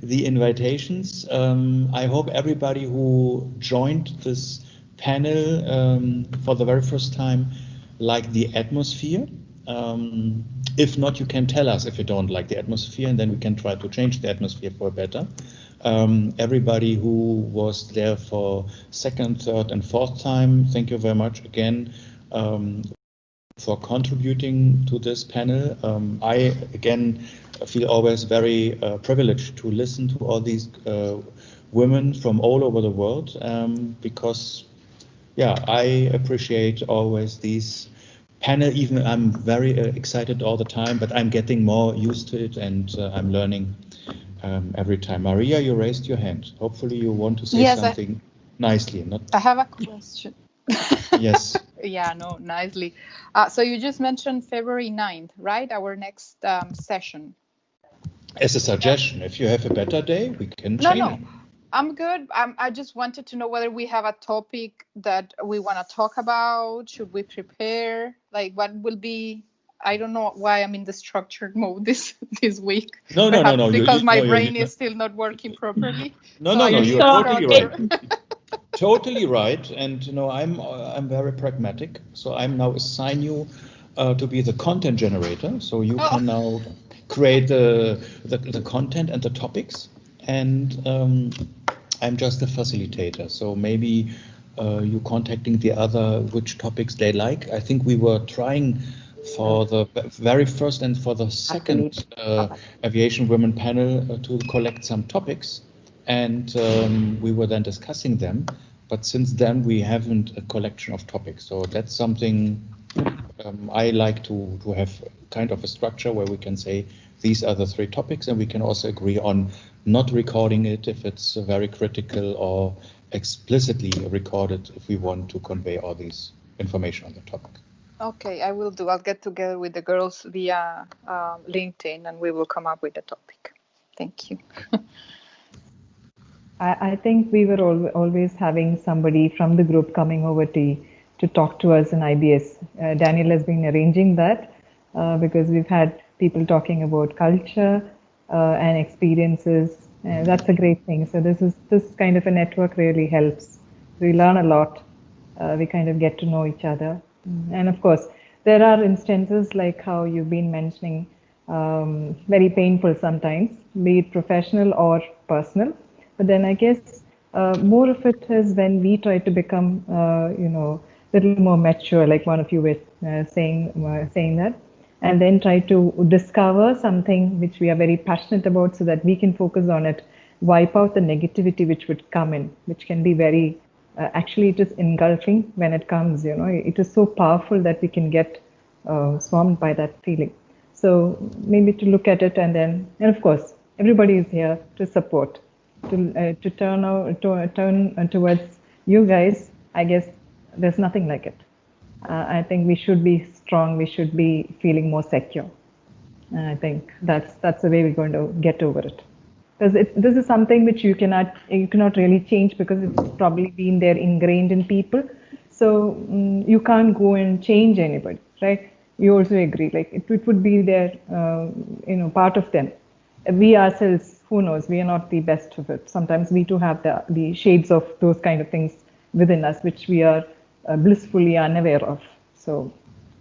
the invitations. I hope everybody who joined this panel for the very first time liked the atmosphere. If not, you can tell us if you don't like the atmosphere, and then we can try to change the atmosphere for better. Everybody who was there for second, third, and fourth time, thank you very much again for contributing to this panel. I, again, feel always very privileged to listen to all these women from all over the world because, I appreciate always these panel. Even I'm very excited all the time, but I'm getting more used to it and I'm learning every time. Maria, you raised your hand. Hopefully you want to say something nicely. I have a question. Yes. Yeah, no, nicely. So you just mentioned February 9th, right? Our next session. As a suggestion, if you have a better day, we can change it. I'm good. I just wanted to know whether we have a topic that we want to talk about. Should we prepare? Like, what will be? I don't know why I'm in the structured mode this week. No. Because my brain is still not working properly. No. You're totally right. Totally right. And I'm very pragmatic. So I'm now assign you to be the content generator. So you can now create the content and the topics. And I'm just a facilitator. So maybe you contacting the other which topics they like. I think we were trying for the very first and for the second Aviation Women panel to collect some topics. And we were then discussing them. But since then, we haven't a collection of topics. So that's something I like to have kind of a structure where we can say these are the 3 topics, and we can also agree on not recording it if it's very critical or explicitly recorded if we want to convey all these information on the topic. Okay, I will do. I'll get together with the girls via LinkedIn and we will come up with a topic. Thank you. I think we were always having somebody from the group coming over to talk to us in IBS. Daniel has been arranging that because we've had people talking about culture and experiences. That's a great thing. So this kind of a network really helps. We learn a lot. We kind of get to know each other. And of course, there are instances like how you've been mentioning, very painful sometimes, be it professional or personal. But then I guess more of it is when we try to become, a little more mature, like one of you were saying that, and then try to discover something which we are very passionate about so that we can focus on it, wipe out the negativity which would come in, which can be very, actually it is engulfing when it comes, it is so powerful that we can get swarmed by that feeling. So maybe to look at it and of course, everybody is here to support. To turn towards you guys, I guess there's nothing like it. I think we should be strong. We should be feeling more secure. And I think that's the way we're going to get over it. Because this is something which you cannot really change, because it's probably been there ingrained in people. So you can't go and change anybody, right? You also agree, like it would be there, part of them. We ourselves, who knows, we are not the best of it. Sometimes we too have the shades of those kind of things within us, which we are blissfully unaware of. So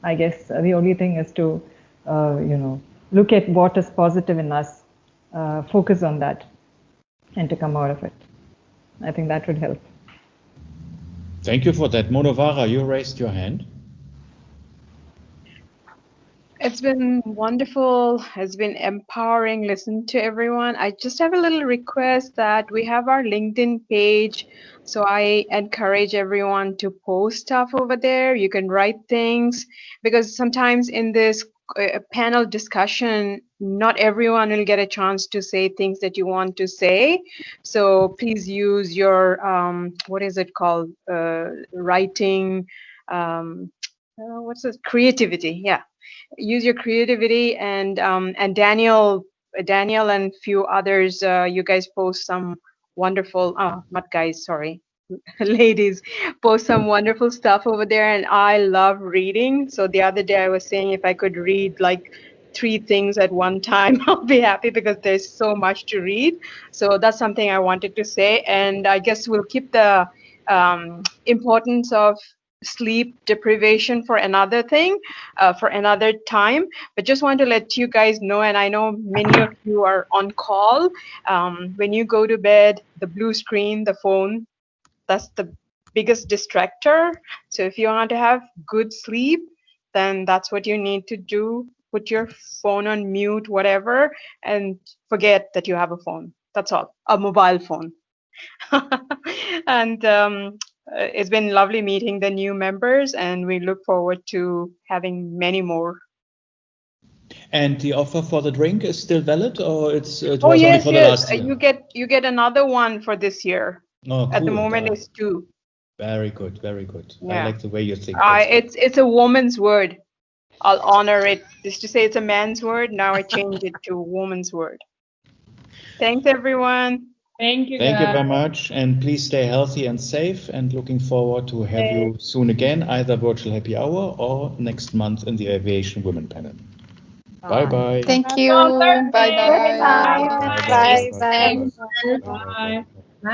I guess the only thing is to, look at what is positive in us, focus on that, and to come out of it. I think that would help. Thank you for that. Monovara, you raised your hand. It's been wonderful. It's been empowering. Listen to everyone. I just have a little request that we have our LinkedIn page. So I encourage everyone to post stuff over there. You can write things, because sometimes in this panel discussion, not everyone will get a chance to say things that you want to say. So please use your, what is it called? Writing, what's this? Creativity. Yeah. Use your creativity, and Daniel and few others, you guys post some wonderful, not guys, sorry, ladies, post some wonderful stuff over there, and I love reading. So the other day I was saying if I could read like 3 things at one time, I'll be happy, because there's so much to read. So that's something I wanted to say, and I guess we'll keep the importance of sleep deprivation for another thing, for another time. But just want to let you guys know, and I know many of you are on call, when you go to bed, the blue screen, the phone, that's the biggest distractor. So if you want to have good sleep, then that's what you need to do. Put your phone on mute, whatever, and forget that you have a phone. That's all, a mobile phone. And it's been lovely meeting the new members, and we look forward to having many more. And the offer for the drink is still valid, or it was oh, only yes, for the yes. last year? You get another one for this year. Oh, cool. At the moment, it's 2. Very good, very good. Yeah. I like the way you think. It's a woman's word. I'll honor it. Just to say it's a man's word, now I change it to a woman's word. Thanks, everyone. Thank you. Thank you very much, and please stay healthy and safe, and looking forward to have you soon again, either virtual happy hour or next month in the Aviation Women panel. Bye-bye. Thank you. Bye-bye. Bye. Bye. Bye.